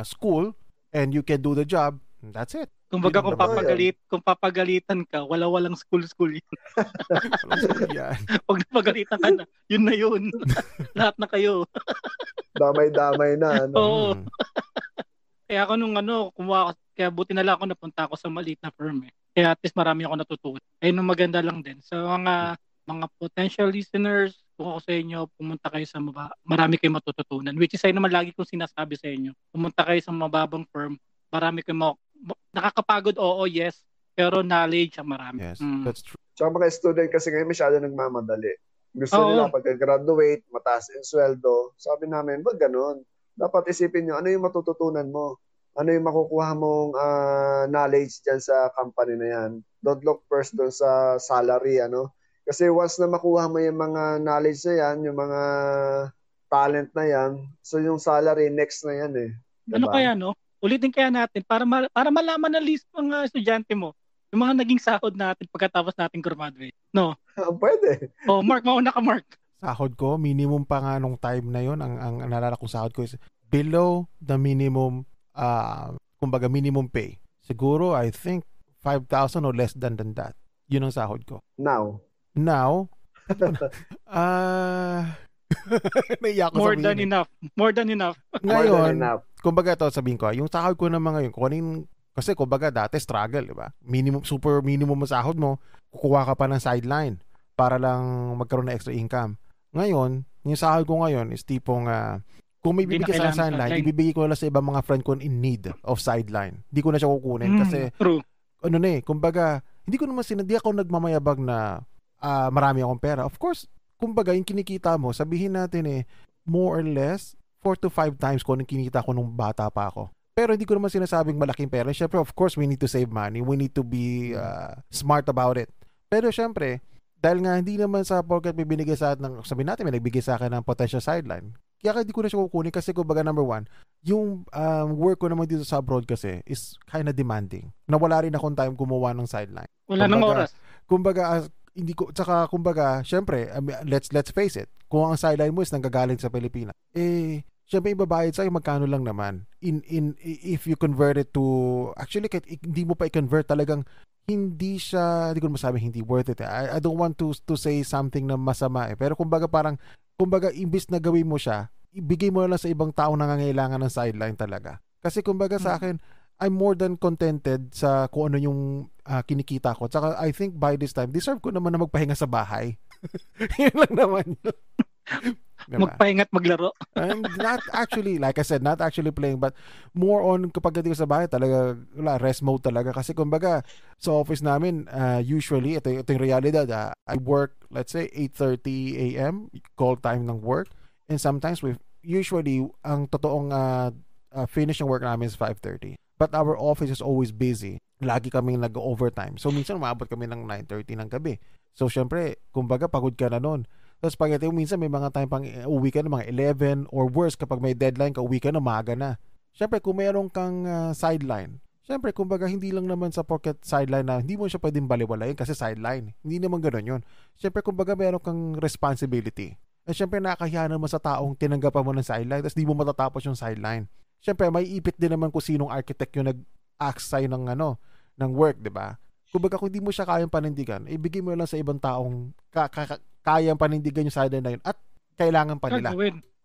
school and you can do the job, that's it. Kumbaga kung papagalitan ka, walang school yun. Pag napagalitan ka na, yun na yun. Lahat na kayo. Damay-damay na. Oo. Kaya ako kaya buti na lang ako napunta ako sa maliit na firm eh. Kaya at least marami ako natutunan. Ayun ang maganda lang din. Sa mga potential listeners, kung ako sa inyo, pumunta kayo sa marami kayong matututunan. Which is ay naman lagi kong sinasabi sa inyo. Pumunta kayo sa mababang firm, marami kayong nakakapagod, yes, pero knowledge ang marami. Yes, that's true. Tsaka mga student kasi ngayon masyado nagmamadali. Gusto nila pagka-graduate, mataas yung sweldo. Sabi namin, wag ganun. Dapat isipin nyo, ano yung matututunan mo? Ano yung makukuha mong knowledge dyan sa company na yan? Don't look first doon sa salary, Kasi once na makuha mo yung mga knowledge na yan, yung mga talent na yan, so yung salary next na yan eh. Diba? Ano kaya, ulitin kaya natin para malaman ng list mga estudyante mo yung mga naging sahod natin pagkatapos natin graduate. No? Pwede. Mark, mauna ka, Mark. Sahod ko, minimum pa nga nung time na yon, ang nalala kong sahod ko is below the minimum, kumbaga minimum pay. Siguro, I think, 5,000 or less than that. Yun ang sahod ko. Now? Naiyak ko More than enough. Ngayon, kumbaga ito sabihin ko, yung sahod ko naman ngayon, kasi kumbaga dati struggle, di ba? Super minimum sahod mo, kukuha ka pa ng sideline para lang magkaroon ng extra income. Ngayon, yung sahod ko ngayon is tipong, kung may bibigay sa sideline, ibibigay ko na sa ibang mga friend ko in need of sideline. Hindi ko na siya kukunin kasi, true. Kumbaga, hindi ako nagmamayabag na marami akong pera. Of course, kumbaga, yung kinikita mo, sabihin natin more or less, 4 to 5 times kung anong kinikita ko nung bata pa ako. Pero hindi ko naman sinasabing malaking pera. Siyempre, of course, we need to save money. We need to be smart about it. Pero siyempre, dahil nga hindi naman sa porket may binigay sa atin ng, sabi natin may nagbigay sa akin ng potential sideline. Kaya hindi ko na siya kukunin kasi kumbaga number one, yung work ko naman dito sa abroad kasi is kind of demanding. Nawala rin akong time gumawa ng sideline. Wala nang oras. Kumbaga hindi ko, tsaka kumbaga syempre, let's face it, kung ang sideline mo is nanggagaling sa Pilipinas, syempre ibabayad sa'yo magkano lang naman. If you convert it to, actually kahit hindi mo pa i-convert, talagang hindi ko masabi hindi worth it. I don't want to say something na masama pero kumbaga imbis na gawin mo siya, ibigay mo na lang sa ibang tao na nangangailangan ng sideline talaga. Kasi kumbaga sa akin, I'm more than contented sa kung ano yung kinikita ko. Tsaka I think by this time, deserve ko naman na magpahinga sa bahay. Yun lang naman yun. Diba? Magpahinga at maglaro. I'm not actually, like I said, not actually playing, but more on kapag dito sa bahay, talaga, rest mode talaga. Kasi kumbaga, sa office namin, usually, ito yung realidad. I work, let's say, 8:30 a.m., call time ng work. And sometimes, usually, ang totoong finish ng work namin is 5:30. But our office is always busy. Lagi kaming nag-overtime. So, minsan, umabot kami ng 9:30 ng gabi. So, syempre, kumbaga, pagod ka na nun. Tapos pag minsan may mga time pang uwi ka na mga 11 or worse kapag may deadline ka, uwi ka na maaga na. Syempre kung mayroon kang sideline, syempre kumbaga hindi lang naman sa pocket sideline na hindi mo siya pwedeng baliwalayin kasi sideline. Hindi naman ganoon yun. Syempre kumbaga mayroon kang responsibility. At syempre nakakahiya naman sa taong tinanggapan mo ng sideline tapos di mo matatapos yung sideline. Syempre may ipit din naman kung sinong architect yung nag-ask sa'yo ng work, di ba? Kumbaga kung di mo siya kayang panindigan, ibigay mo lang sa ibang taong kayang panindigan yung sideline na yun at kailangan pa nila.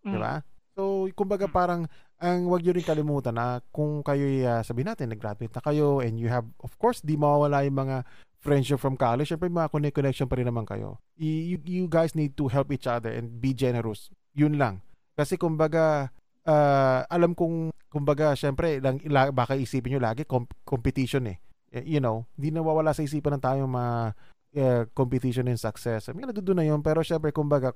Diba? So, kumbaga parang wag nyo rin kalimutan na kung kayo, sabihin natin, nag-graduate na kayo and you have, of course, di mawawala yung mga friendship from college. Siyempre, mga connection pa rin naman kayo. You guys need to help each other and be generous. Yun lang. Kasi kumbaga, alam kong, kumbaga, siyempre, baka isipin nyo lagi, competition You know, hindi nawawala sa isipan ng tayo competition and success. I mean, doon na yun. Pero syempre, kumbaga,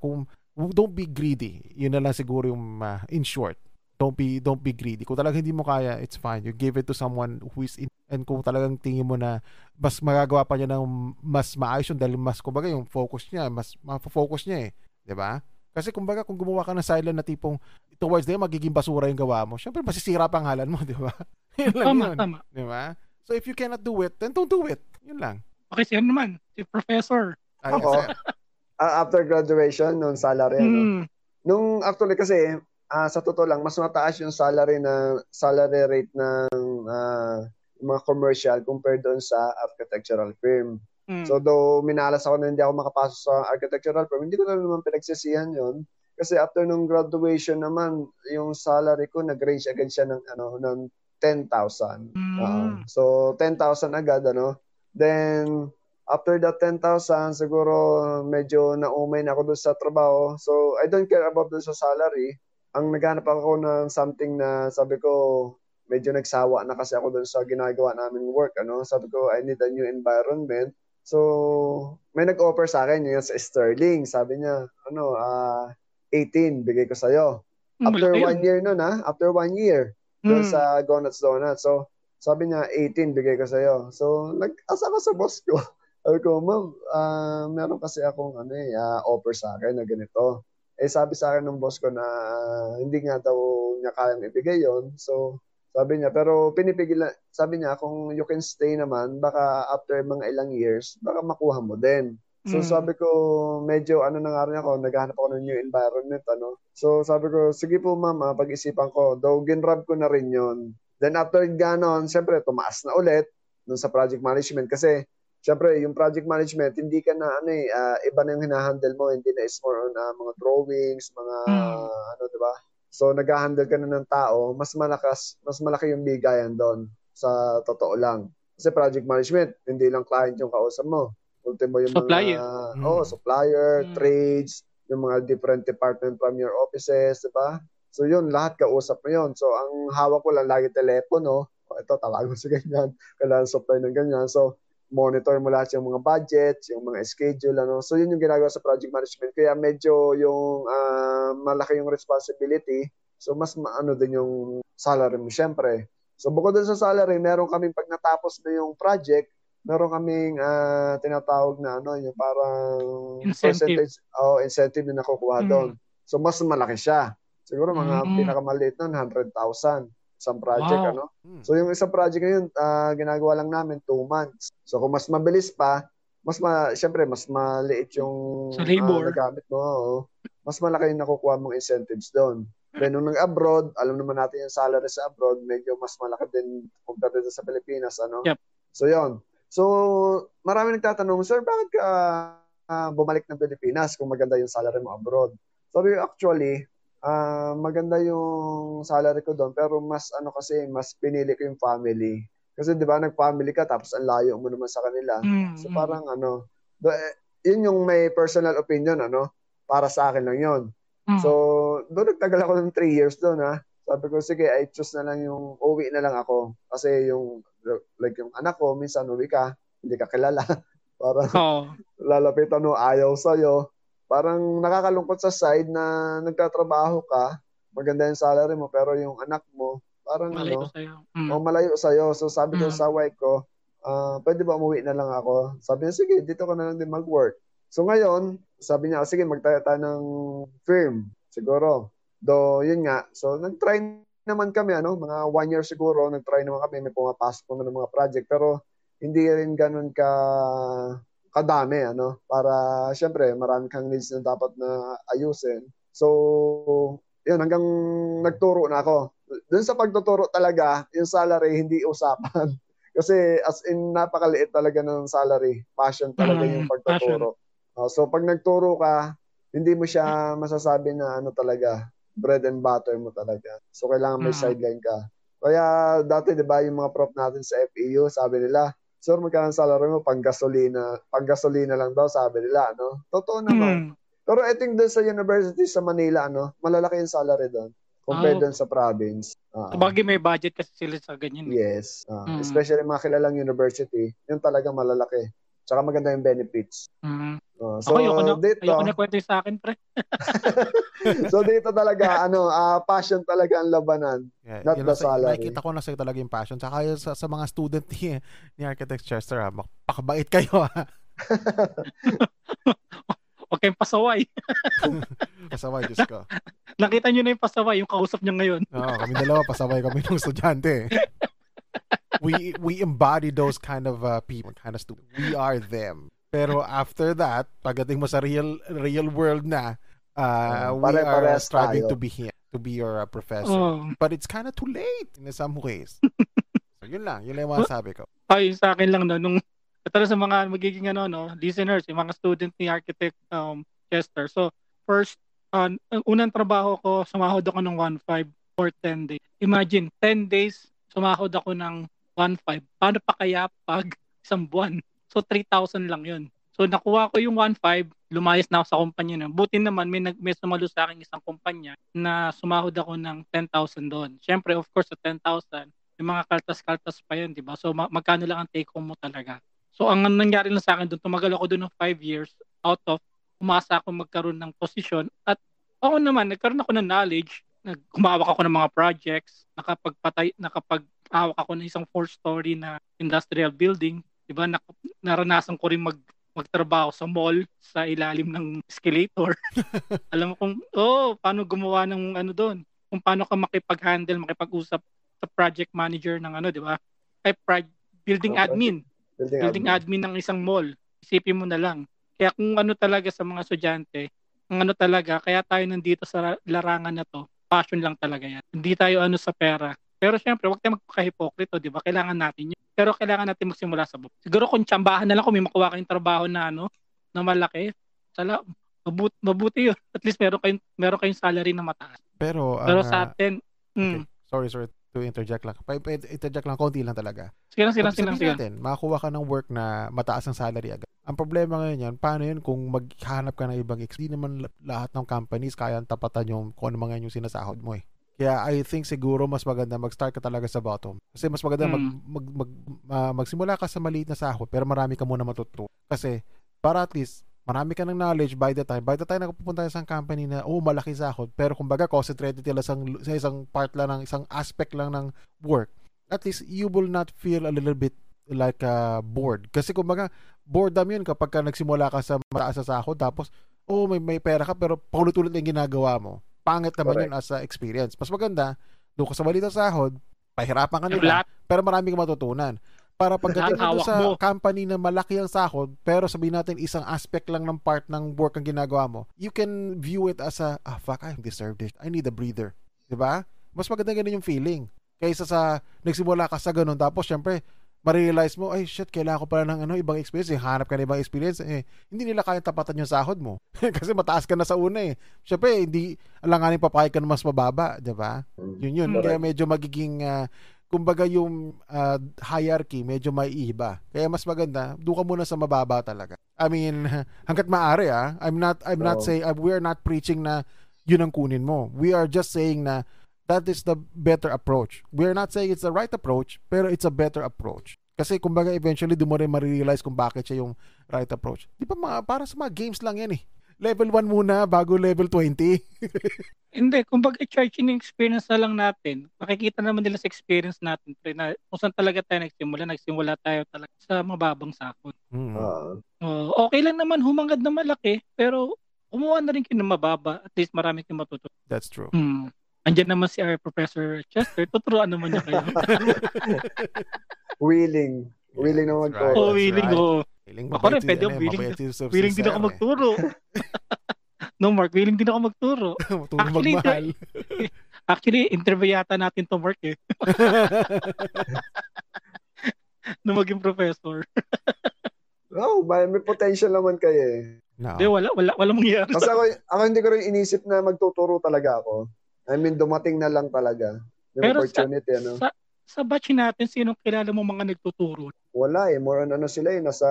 don't be greedy. Yun na lang siguro yung, in short. Don't be greedy. Kung talagang hindi mo kaya, it's fine. You give it to someone who is in, and kung talagang tingin mo na mas magagawa pa niya ng mas maayos yun dahil mas, kumbaga, yung focus niya, mas ma-focus niya Diba? Kasi kumbaga, kung gumawa ka ng silent na tipong towards them, magiging basura yung gawa mo. Syempre, masisira pa ang halan mo, diba? Yun lang yun. Tama. Diba? So, if you cannot do it, then don't do it. Yun lang. Okay, siya naman. Si Professor. Ako, after graduation, nung salary, nung actually kasi, sa totoo lang, mas mataas yung salary rate ng mga commercial compared doon sa architectural firm. So, though minalas ako na hindi ako makapasok sa architectural firm, hindi ko na naman pinagsisihan yun. Kasi after nung graduation naman, yung salary ko, nag-range agad siya ng 10,000. So, 10,000 agad, Then, after that 10,000, siguro medyo naumay na ako doon sa trabaho. So, I don't care about doon sa salary. Ang naghanap ako ng something na sabi ko, medyo nagsawa na kasi ako doon sa ginagawa naming work. Sabi ko, I need a new environment. So, may nag-offer sa akin yun sa Sterling. Sabi niya, 18, bigay ko sa'yo. After 1 year nun, After 1 year. Doon sa Donuts. So, sabi niya, 18, bigay ko sa'yo. So, nag-asa ko sa boss ko. Sabi ko, ma'am, meron kasi akong offer sa akin na ganito. Sabi sa akin ng boss ko na hindi nga daw niya kayang ibigay yon. So, sabi niya, pero sabi niya, kung you can stay naman, baka after mga ilang years, baka makuha mo din. So, sabi ko, medyo na nga rin ako, naghahanap ako ng new environment, So, sabi ko, sige po ma'am, pag-isipan ko. Though, ginrab ko na rin yon. Then, after ganon, siyempre, tumaas na ulit dun sa project management. Kasi, siyempre, yung project management, hindi ka na, iba na yung hinahandle mo. Hindi na is more on mga drawings, mga, diba? So, nag-handle ka na ng tao, mas malaki yung bigayan doon, sa totoo lang. Kasi project management, hindi lang client yung kausap mo. Ultimo yung supplier. Supplier, trades, yung mga different department from your offices, diba? So yun, lahat kausap mo yun. So ang hawak ko lang lagi telepono. Ito, tawagan mo sa ganyan. Kailangan supply ng ganyan. So monitor mo lahat yung mga budgets, yung mga schedule. So yun yung ginagawa sa project management. Kaya medyo yung malaki yung responsibility. So mas din yung salary mo syempre. So bukod dun sa salary, meron kaming pag natapos na yung project, meron kaming tinatawag na yung parang Incentive. incentive na nakukuha doon. So mas malaki siya. Siguro mga pinakamaliit nun 100,000 isang project. Wow. So yung isang project ngayon ginagawa lang namin 2 months. So kung mas mabilis pa, syempre mas maliit yung Sa labor. nagamit mo. Mas malaki yung nakukuha mong incentives doon. Then nung nag-abroad, alam naman natin yung salary sa abroad, medyo mas malaki din compared to sa Pilipinas, Yep. So yon. So marami nagtatanong, sir, bakit ka bumalik ng Pilipinas kung maganda yung salary mo abroad? Sabi ko, actually, maganda yung salary ko doon, pero mas mas pinili ko yung family. Kasi 'di ba, nag-family ka tapos ang layo mo naman sa kanila. So parang yun yung may personal opinion para sa akin lang yun. So, doon nagtagal ako ng 3 years doon Sabi ko, sige, I choose na lang yung uwi na lang ako. Kasi yung anak ko, minsan uwi ka, hindi ka kilala. Parang lalapitan mo, ayaw sa'yo. Parang nakakalungkot sa side na nagtatrabaho ka, maganda yung salary mo, pero yung anak mo, parang malayo sa'yo. Malayo sa'yo. So sabi ko sa wife ko, pwede ba umuwi na lang ako? Sabi niya, sige, dito ka na lang din mag-work. So ngayon, sabi niya, sige, magtayo tayo ng firm, siguro. Yun nga. So nag-try naman kami, mga 1 year siguro, nag-try naman kami, may pumapasok naman ng mga project, pero hindi rin ganun kadami, para, syempre, marami kang needs na dapat na ayusin. So, yun, hanggang nagturo na ako. Doon sa pagtuturo talaga, yung salary, hindi usapan. Kasi as in, napakaliit talaga ng salary. Passion talaga yung pagtuturo. So pag nagturo ka, hindi mo siya masasabi na talaga, bread and butter mo talaga. So kailangan may sideline ka. Kaya dati 'di ba yung mga prof natin sa FEU, sabi nila, sir, magkano salary mo? Pang-gasolina lang daw, sabi nila, Totoo naman. Pero I think doon sa university sa Manila, malalaki yung salary doon compared doon sa province. Sabagay may budget kasi sila sa ganyan. Yes. Especially mga kilalang university, yun talagang malalaki. Tsaka maganda yung benefits. So ayoko na kwento sa akin, pre. So dito talaga, passion talaga ang labanan. Not the salary. Nakikita ko na sa'yo talaga yung passion. Tsaka sa mga student ni Architect Chester, pakabait kayo Huwag kayong pasaway. Pasaway, Diyos ko. Nakita nyo na yung pasaway, yung kausap niya ngayon. Oo, kami dalawa, pasaway kami ng estudyante. We embody those kind of people, kind of students. We are them. Pero after that, pagdating mo sa real world na, we are striving to be here, to be your professor. But it's kind of too late in some ways. So, yun lang yung masasabi ko. Ay, sa akin lang, nung sa mga magiging listeners, yung mga student ni Architect Chester. So, first, unang trabaho ko, sumahod ako ng 1.5 for 10 days. Imagine, 10 days, sumahod ako ng 1.5. Paano pa kaya pag isang buwan? So, 3,000 lang yun. So, nakuha ko yung 1.5, lumayas na ako sa kumpanya na. Buti naman, may sumalo sa akin isang kumpanya na sumahod ako ng 10,000 doon. Siyempre, of course, sa 10,000, yung mga kaltas-kaltas pa yun, di ba? So, magkano lang ang take home mo talaga. So, ang nangyari lang sa akin doon, tumagal ako doon ng 5 years out of umasa ako magkaroon ng posisyon. At ako naman, nagkaroon ako ng knowledge, kumawak ako ng mga projects, nakapag-awak ako ng isang 4-story na industrial building. Diba, naranasan ko rin magtrabaho sa mall sa ilalim ng escalator. Alam mo paano gumawa ng doon. Kung paano ka makipag-handle, makipag-usap sa project manager ng di ba? Building admin. Building admin ng isang mall. Isipin mo na lang. Kaya kung talaga sa mga estudyante, talaga, kaya tayo nandito sa larangan na to, passion lang talaga yan. Hindi tayo sa pera. Pero syempre, huwag tayo magpaka-hipokrito, di ba? Kailangan natin yun. Pero kailangan natin magsimula sa buhay. Siguro kung tsambahan na lang, kung may makuha kayong trabaho na na malaki, mabuti yun. At least meron kayong salary na mataas. Pero sa atin, okay. Sorry to interject lang. Interject lang, konti lang talaga. Sige. Natin, makakuha ka ng work na mataas ang salary agad. Ang problema ngayon yan, paano yun kung maghanap ka ng ibang hindi naman lahat ng companies kaya tapatan yung kung ano mga yung sinasahod mo Kaya I think siguro mas maganda mag-start ka talaga sa bottom. Kasi mas maganda magsimula ka sa maliit na sahod pero marami ka muna matututo. Kasi para at least marami ka ng knowledge by the time na pupunta sa isang company na malaki sahod pero kumbaga concentrated sila sa isang part lang ng isang aspect lang ng work. At least you will not feel a little bit like bored. Kasi kumbaga, boredom yun kapag ka nagsimula ka sa mataas sa sahod, tapos, may pera ka, pero paulit-ulit yung ginagawa mo. Pangit naman yun as a experience. Mas maganda, doon ka sa maliit na sahod, pahirapan ka nila, pero marami kang matutunan. Para pagdating mo sa company na malaki ang sahod, pero sabihin natin isang aspect lang ng part ng work ang ginagawa mo, you can view it as fuck, I deserve this. I need a breather. Diba? Mas maganda ganun yung feeling. Kaysa sa nagsimula ka sa ganun, tapos syempre, marirealize mo, ay shit, kailangan ko pala ng ibang experience. Hanap ka na ibang experience. Hindi nila kaya tapatan yung sahod mo. Kasi mataas ka na sa una eh. Syempre, hindi alanganin papayag ka na mas mababa. Diba? Yun. Kaya medyo magiging kumbaga yung hierarchy medyo may iba. Kaya mas maganda, doon ka muna sa mababa talaga. I mean, hangga't maaari I'm not saying, we're not preaching na yun ang kunin mo. We are just saying na that is the better approach. We're not saying it's the right approach, pero it's a better approach. Kasi kumbaga eventually doon mo rin ma-realize kung bakit siya yung right approach. Di ba para sa mga games lang yan eh. Level 1 muna bago level 20. Hindi, kumbaga i-charge yung experience na lang natin. Makikita naman nila sa experience natin pre, na kung saan talaga tayo nagsimula tayo talaga sa mababang sahod. Okay lang naman humangad na malaki, pero kumuha na rin kayo ng mababa, at least marami kayong matutunan. That's true. Andiyan naman si our Professor Chester, tuturuan naman niya kayo. Willing na magturo. Willing. Ako rin, pwede yung willing din ako magturo. No, Mark, willing din ako magturo. Actually, interview yata natin to Mark eh. Nung maging professor. May potential naman kayo eh. Hindi, wala mangyayari. Kasi ako hindi ko rin inisip na magtuturo talaga ako. I mean, dumating na lang talaga. Yung pero opportunity, sa batch natin, sinong kilala mo mga nagtuturo? Wala eh. More on sila eh. Nasa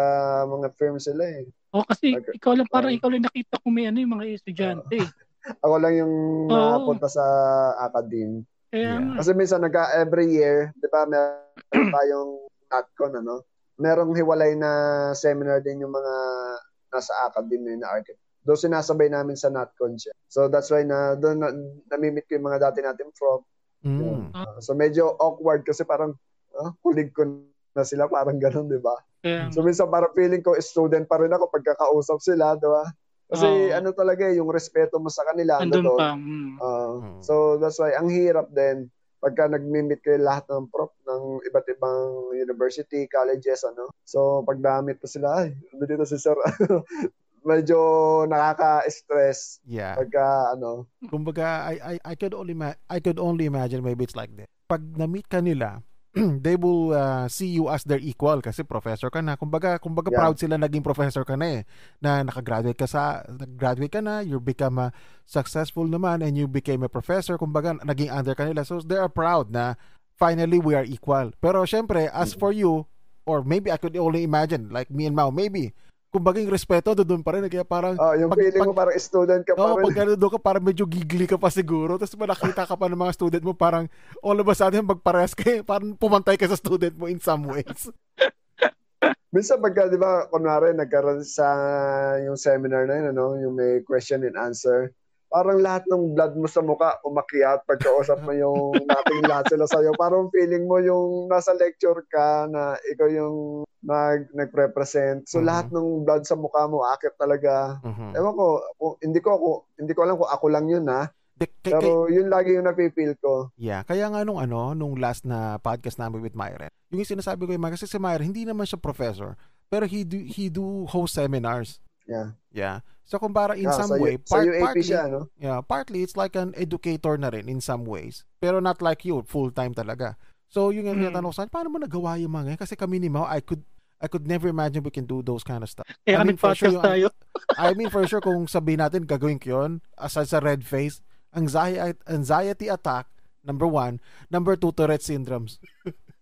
mga firm sila eh. Kasi ikaw lang nakita ko may yung mga estudyante. Ako lang yung napunta sa academe. Kasi minsan every year, di ba, meron tayong NatCon, merong hiwalay na seminar din yung mga nasa academe na architect. Doon sinasabay namin sa NatCon siya. So that's why doon namimit ko yung mga dati natin prof. So medyo awkward kasi parang kulig ko na sila, parang ganun, di ba? So minsan parang feeling ko student pa rin ako pagkakausap sila, di ba? Kasi talaga yung respeto mo sa kanila. Andun pa. So that's why ang hirap din pagka nag-meet kayo lahat ng prof ng iba't ibang university, colleges, So pag damit pa sila, dito si sir, medyo nakaka-stress. Yeah. Pagka kumbaga I could only imagine maybe it's like that. Pag na-meet ka nila, they will see you as their equal kasi professor ka na. Kumbaga proud sila naging professor ka na eh. Na nag-graduate ka na, you become a successful naman and you became a professor. Kumbaga naging under ka nila. So they are proud na finally we are equal. Pero syempre, as for you, or maybe I could only imagine, like me and Mau, maybe kumbaga yung respeto doon pa rin. Kaya parang yung feeling mo parang student ka pa rin. Pag gano'n doon ka, parang medyo giggly ka pa siguro. Tapos nakita ka pa ng mga student mo, parang all of a sudden magpares ka, parang pumantay ka sa student mo in some ways. Minsan pagka, di ba, kunwari, nagkaroon sa yung seminar na yun, yung may question and answer, parang lahat ng blood mo sa mukha umakyat pagkausap mo yung nating lahat sila sa'yo. Parang feeling mo yung nasa lecture ka na ikaw yung nag-represent. So lahat ng blood sa mukha mo akit talaga. Ewan ko, hindi ko alam kung ako lang yun pero yun lagi yung napipil ko. Yeah, kaya nga nung last na podcast namin with Myra, yung sinasabi ko kasi si Myra, hindi naman siya professor, pero he do host seminars. Yeah. So kung para in some way, partly siya, partly it's like an educator na rin in some ways. Pero not like you, full-time talaga. So yung tanong sa paano mo nagawa yung mga kasi kami ni Mau, I could never imagine we can do those kind of stuff. I mean, for sure tayo. I mean, for sure kung sabihin natin gagawin ko yun, aside sa red face, anxiety attack, number 1. Number 2, Tourette syndromes.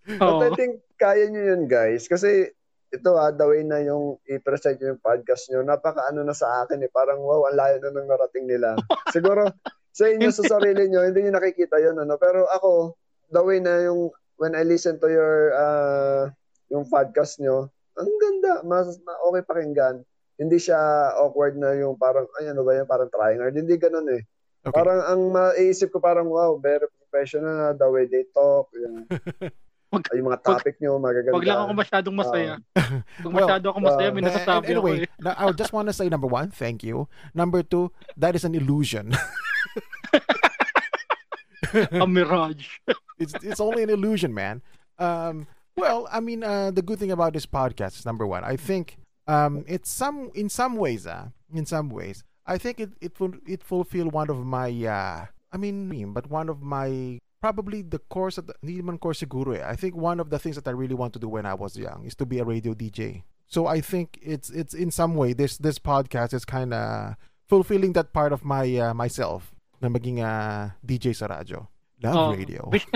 But I think kaya nyo yun, guys. Kasi ito the way na yung i-present yung podcast nyo, napaka na sa akin parang wow, ang layo na nang narating nila. Siguro sa inyo, sa sarili nyo, hindi nyo nakikita yun, pero ako, the way na yung when I listen to your yung podcast nyo, ang ganda, okay pakinggan. Hindi siya awkward na yung parang, ano ba yan, parang trying hard. Hindi ganun eh. Okay. Parang ang maiisip ko parang, wow, very professional na the way they talk. yung mga topic nyo, magaganda. Wag lang ako masyadong masaya. Kung Well, masyado ako masaya, may nasasabi anyway, ako I just want to say, number one, thank you. Number two, that is an illusion. A mirage. It's only an illusion, man. Well, I mean, the good thing about this podcast is, number one, I think it's in some ways, I think it fulfill one of my but one of my, probably the course at hindi man course siguro eh. I think one of the things that I really want to do when I was young is to be a radio DJ. So I think it's in some way this podcast is kind of fulfilling that part of my myself na maging DJ sa radyo. Love radio. Wish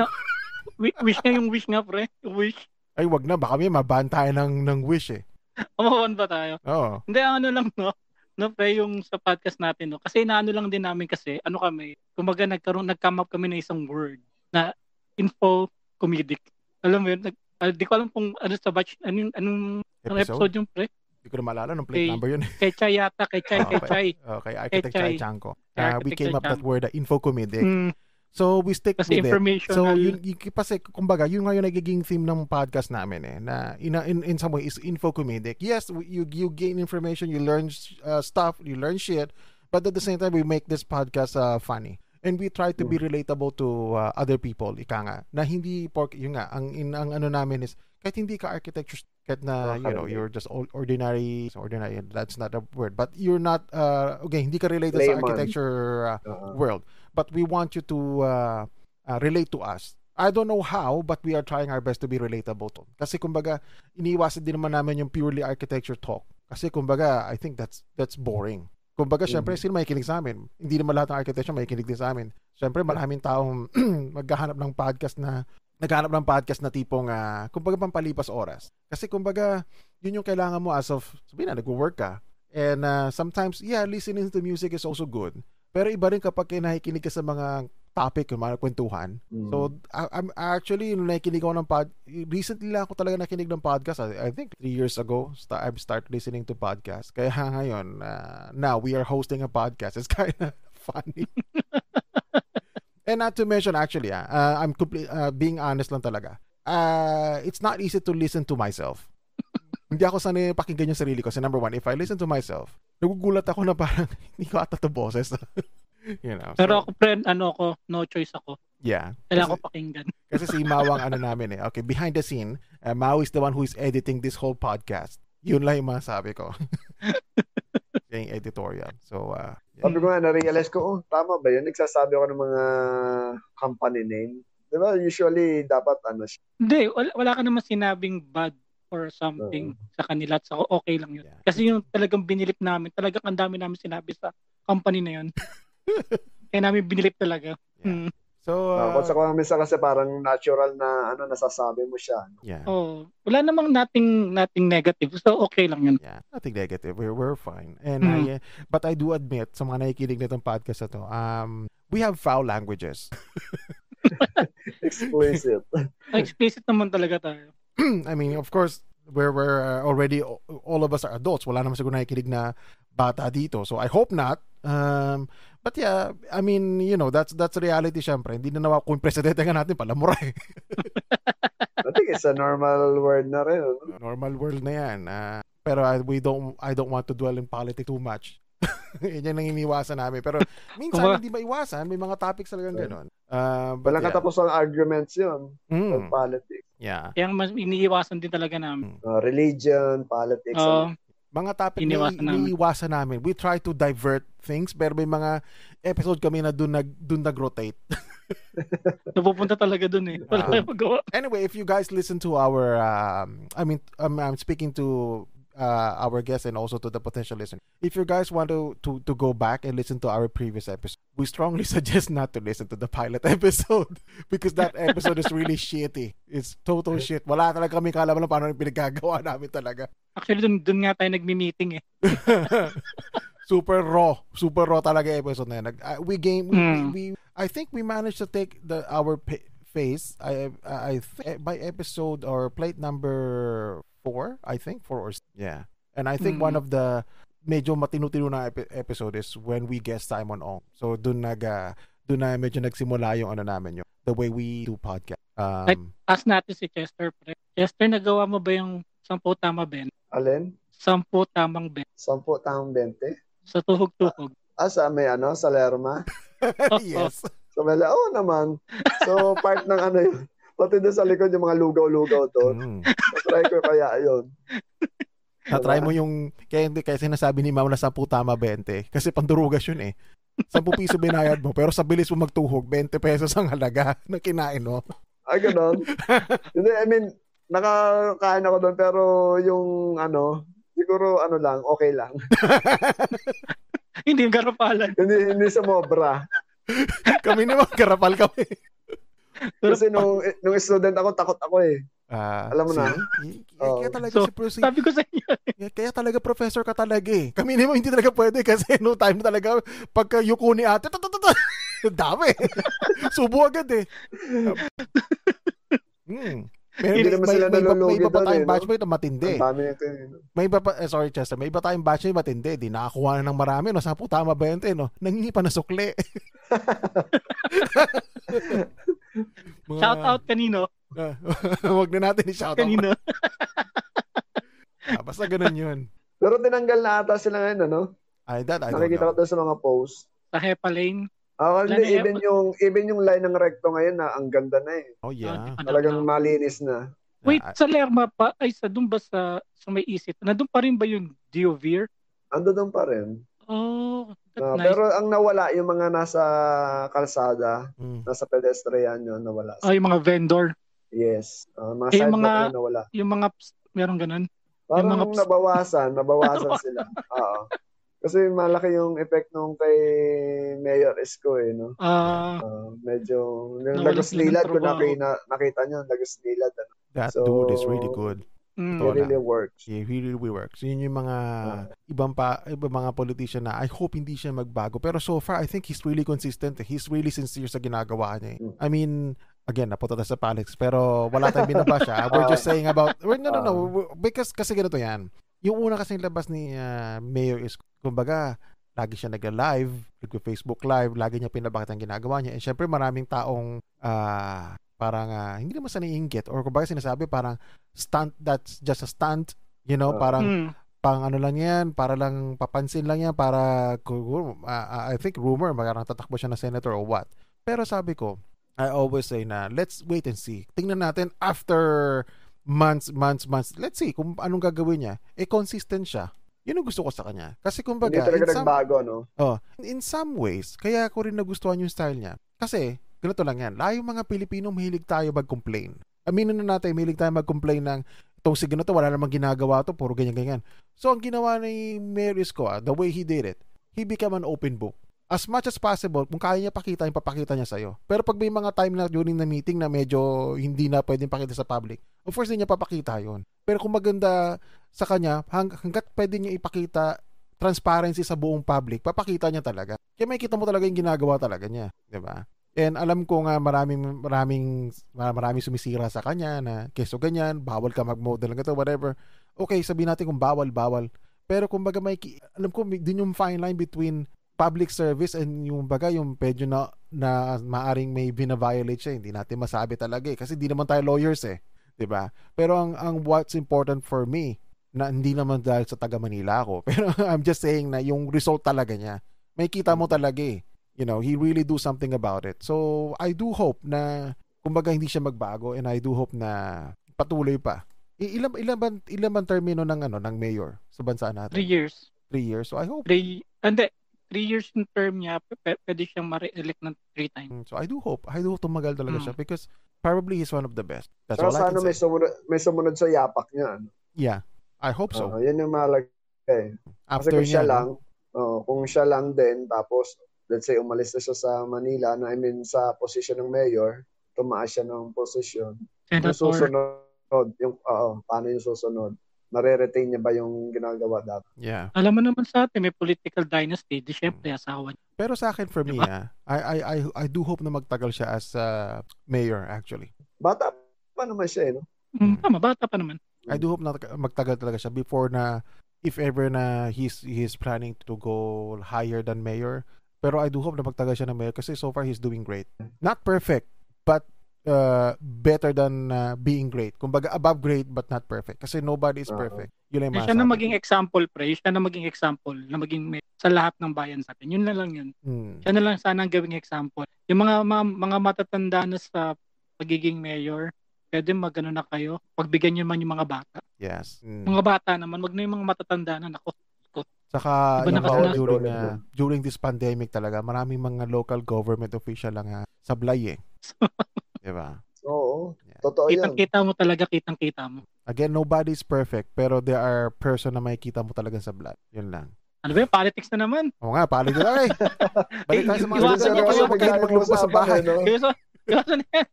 nga pre. Wish. Ay, wag na, baka may maban tayo ng wish eh. Umawan ba tayo? Oo. Hindi, ano lang, no, pre, yung sa podcast natin, no? Kasi naano lang din namin kasi, kumbaga nag-come up kami ng isang word na info-comedic. Alam mo yun? Di ko alam kung ano sa batch, anong episode yung pre? Hindi ko na maalala nung plate number yun. Kay Chay yata, kay Chay. Okay, Architect Chay Chanko. We came up that word, info-comedic. So we stick kasi with it. So yun kasi kumbaga yun nga yung nagiging theme ng podcast namin eh, na in some way is info-comedic. Yes, you gain information, you learn stuff, you learn shit, but at the same time we make this podcast funny. And we try to be relatable to other people, ika nga, na hindi yun nga, ang ano namin is, kahit hindi ka architecture, kahit na, you're just ordinary, that's not a word, but you're not, hindi ka related sa architecture world, but we want you to relate to us. I don't know how, but we are trying our best to be relatable to. Kasi kumbaga, iniiwasan din naman namin yung purely architecture talk. Kasi kumbaga, I think that's boring. Kumbaga, syempre, sino makikinig sa amin? Hindi naman lahat ng architecture makikinig din sa amin. Syempre, maraming taong naghahanap ng podcast na tipong, kumbaga, pampalipas oras. Kasi kumbaga, yun yung kailangan mo as of, sabihin na, nag-work ka. And sometimes, listening to music is also good. Pero iba rin kapag nakikinig ka sa mga topic, yung mga kwentuhan. So, I'm actually, nung nakikinig ako ng recently lang ako talaga nakikinig ng podcast. I think 3 years ago, I've started listening to podcasts. Kaya ngayon, now we are hosting a podcast. It's kind of funny. And not to mention, actually, I'm being honest lang talaga. It's not easy to listen to myself. Hindi ako sanay pakinggan yung sarili ko. So number one, if I listen to myself, nagugulat ako na parang hindi ko ata to boses. Pero ako, friend, no choice ako. Yeah. Kailangan ko pakinggan. Kasi si Mawang namin eh. Okay, behind the scene, Mau is the one who is editing this whole podcast. Yun lang yung masabi ko. Yung editorial. So, sabi ko nga, na-realize ko, tama ba yun? Nagsasabi ako ng mga company name. Di ba? Usually, dapat siya. Hindi, wala ka naman sinabing bad or something sa kanila at sa okay lang yun. Yeah. Kasi yung talagang binilip namin, talagang ang dami namin sinabi sa company na yun. Kaya namin binilip talaga. Yeah. So, sa minsan kasi parang natural na nasasabi mo siya. Yeah. Oh, wala namang nothing negative. So okay lang yun. Yeah, nothing negative. We're fine. And but I do admit sa mga nakikinig nitong podcast na to, we have foul languages. Explicit. Explicit naman talaga tayo. I mean, of course, we're already all of us are adults. Wala naman siguro nakikinig na bata dito. So I hope not. But yeah, I mean, that's reality syempre. Hindi na nawa kung presidente nga natin pala mura eh. I think it's a normal word na rin. Normal word na yan. Pero I don't want to dwell in politics too much. Yan ang iniwasan namin. Pero minsan hindi maiwasan. May mga topics talagang gano'n. Walang katapos ang arguments yun. Politics. Yeah. Kaya mas iniiwasan din talaga namin. Religion, politics. Mga topic na iniiwasan namin. We try to divert things, pero may mga episode kami na dun nag-rotate. Napupunta talaga dun eh. Wala tayong magawa. Anyway, if you guys listen to our, I'm speaking to our guests and also to the potential listener. If you guys want to go back and listen to our previous episode, we strongly suggest not to listen to the pilot episode because that episode is really shitty. It's total shit. Wala talaga kami kalaman paano yung pinagagawa namin talaga. Actually, dun nga tayo nagmi-meeting eh. Super raw talaga episode na yan. I think we managed to take our face by episode or plate number 4, I think 4 or yeah. And I think one of the medyo matinu-tinu na episode is when we guest Simon Ong. So dun na medyo nagsimula yung namin yung the way we do podcast. Ask natin si Chester. Chester, nagawa mo ba yung 10 tama 20? Alin? 10 tamang 20 10 tamang 20? sa tuhog-tuhog. Sa may sa Lerma? Yes. So, naman. So, part ng yun. Pati doon sa likod yung mga lugaw-lugaw doon. Try ko kaya yun. Na-try mo yung, kaya sinasabi ni Mau na 10 tama 20. Kasi pandurugas yun eh. 10 piso binayad mo, pero sa bilis mo magtuhog, 20 pesos ang halaga na kinain mo. Ay, gano'n? Hindi, I mean, nakakain ako doon, pero yung siguro lang, okay lang. Hindi yung garapalan. hindi sumobra. Kami naman, garapal kami. Kasi nung student ako, takot ako eh. Alam mo na? Kaya talaga sabi ko sa inyo. Kaya talaga professor ka talaga eh. Kami naman hindi talaga pwede kasi no time talaga pagka yuko ni ate, dami. Subo agad eh. Hindi naman sila nalulugi doon. May iba pa tayong batchmate na matindi. Ang dami nito. May iba pa, sorry Chester, may iba tayong batchmate matindi. Di nakakuha na ng marami, no? 10 tama 20, no? Nangingi pa na sukli. Shout out kanino? Huwag na natin i-shout out. Kanino? Basta ganun yun. Pero tinanggal na ata sila ngayon, ano? I don't Nakikita ko doon sa mga post. Sa Hepa Lane? Hindi, even yung line ng recto ngayon na ang ganda na eh. Oh yeah. Talagang malinis na. Wait, sa Lerma pa, doon ba sa may isip? Nandun pa rin ba yung Geovir? Ando doon pa rin. Oh, that's nice. Pero ang nawala, yung mga nasa kalsada, nasa pedestrian yun, nawala. Yung mga vendor. Yes. Mga sidewalk nawala. Yung mga, meron ganun. Parang nabawasan sila. Oo. Kasi malaki yung effect nung kay Mayor Isko eh, no? Medyo Lagos Lilad kung nakita nyo, Lagos Lilad. That dude is really good. He really works. Yeah, he really works. Yun yung mga ibang mga politician na I hope hindi siya magbago. Pero so far, I think he's really consistent. He's really sincere sa ginagawa niya. I mean, again, napunta tayo sa politics, pero wala tayong binaba siya. We're just saying about, no, because kasi ganito yan. Yung una kasing labas ni Mayor is, kumbaga, lagi siya nag-live, nag-Facebook live, lagi niya pinabakit ang ginagawa niya. And syempre, maraming taong parang hindi naman sa naiinggit or kumbaga sinasabi parang stunt, that's just a stunt, you know, parang pang ano lang yan, para lang papansin lang yan, para I think rumor, magkarang tatakbo siya na senator or what. Pero sabi ko, I always say na let's wait and see. Tingnan natin after months. Let's see kung anong gagawin niya. Consistent siya. Yun ang gusto ko sa kanya. Kasi kumbaga, hindi talaga nagbago, no? In some ways, kaya ko rin nagustuhan yung style niya. Kasi, ganito lang yan. Layong mga Pilipino, mahilig tayo mag-complain. Aminin na natin, mahilig tayo mag-complain ng itong sige na to, wala namang ginagawa to, puro ganyan-ganyan. So, ang ginawa ni Mayor Isko, the way he did it, he became an open book. As much as possible, kung kaya niya pakita, yung papakita niya sa'yo. Pero pag may mga time na during the meeting na medyo hindi na pwedeng pakita sa public, of course, hindi niya papakita yon. Pero kung maganda sa kanya, hanggat pwede niya ipakita transparency sa buong public, papakita niya talaga. Kaya makikita mo talaga yung ginagawa talaga niya. Diba? And alam ko nga maraming sumisira sa kanya na keso ganyan, bawal ka mag-model ng ito, whatever. Okay, sabihin natin kung bawal. Pero kumbaga alam ko din yung fine line between public service and yung medyo na maaring may bina-violate siya, hindi natin masabi talaga kasi hindi naman tayo lawyers 'di ba? Pero ang what's important for me na hindi naman dahil sa taga Manila ako, pero I'm just saying na yung result talaga niya. May kita mo talaga you know, he really do something about it. So I do hope na kumbaga hindi siya magbago and I do hope na patuloy pa. Ilan ba termino ng mayor sa bansa natin? 3 years. 3 years. So I hope 3 years yung term niya, pwede siyang ma-re-elect ng 3 times. So I do hope tumagal talaga siya because probably he's one of the best. That's so, all I can say. May sumunod sa yapak niya. Yeah, I hope so. Yan yung mahalaga After kasi kung siya lang din, tapos let's say umalis na siya sa Manila, sa position ng mayor, tumaas siya ng position. Yung susunod, paano yung susunod? Nare-retain niya ba yung ginagawa dati? Yeah. Alam mo naman sa atin, may political dynasty, di syempre asawa niya. Pero sa akin, for me, I do hope na magtagal siya as mayor, actually. Bata pa naman siya, no? Tama, bata pa naman. I do hope na magtagal talaga siya before na, if ever na he's planning to go higher than mayor. Pero I do hope na magtagal siya ng mayor kasi so far he's doing great. Not perfect, but better than being great. Kumbaga, above great but not perfect. Kasi nobody is perfect. Yun lang Siya na masasabi maging ko. example, pre. Siya na maging example na maging sa lahat ng bayan sa atin. Yun na lang yun. Siya na lang sana ang gawing example. Yung mga matatanda na sa pagiging mayor, pwede magano na kayo. Pagbigyan nyo man yung mga bata. Yes. Mga bata naman, wag na yung mga matatanda na. Nako. Saka Iba na kasi during this pandemic talaga, maraming mga local government official lang sablay Diba? Oo. Yeah. Totoo yan. Kitang-kita mo talaga, kitang-kita mo. Again, nobody's perfect, pero there are person na makikita mo talaga sa blood. Yun lang. Ano ba yung politics na naman? Oo nga, politics na Balik tayo sa mga Iwasan students. niyo Kasi kayo, huwag kayo maglumabas sa bahay. Iwasan yan.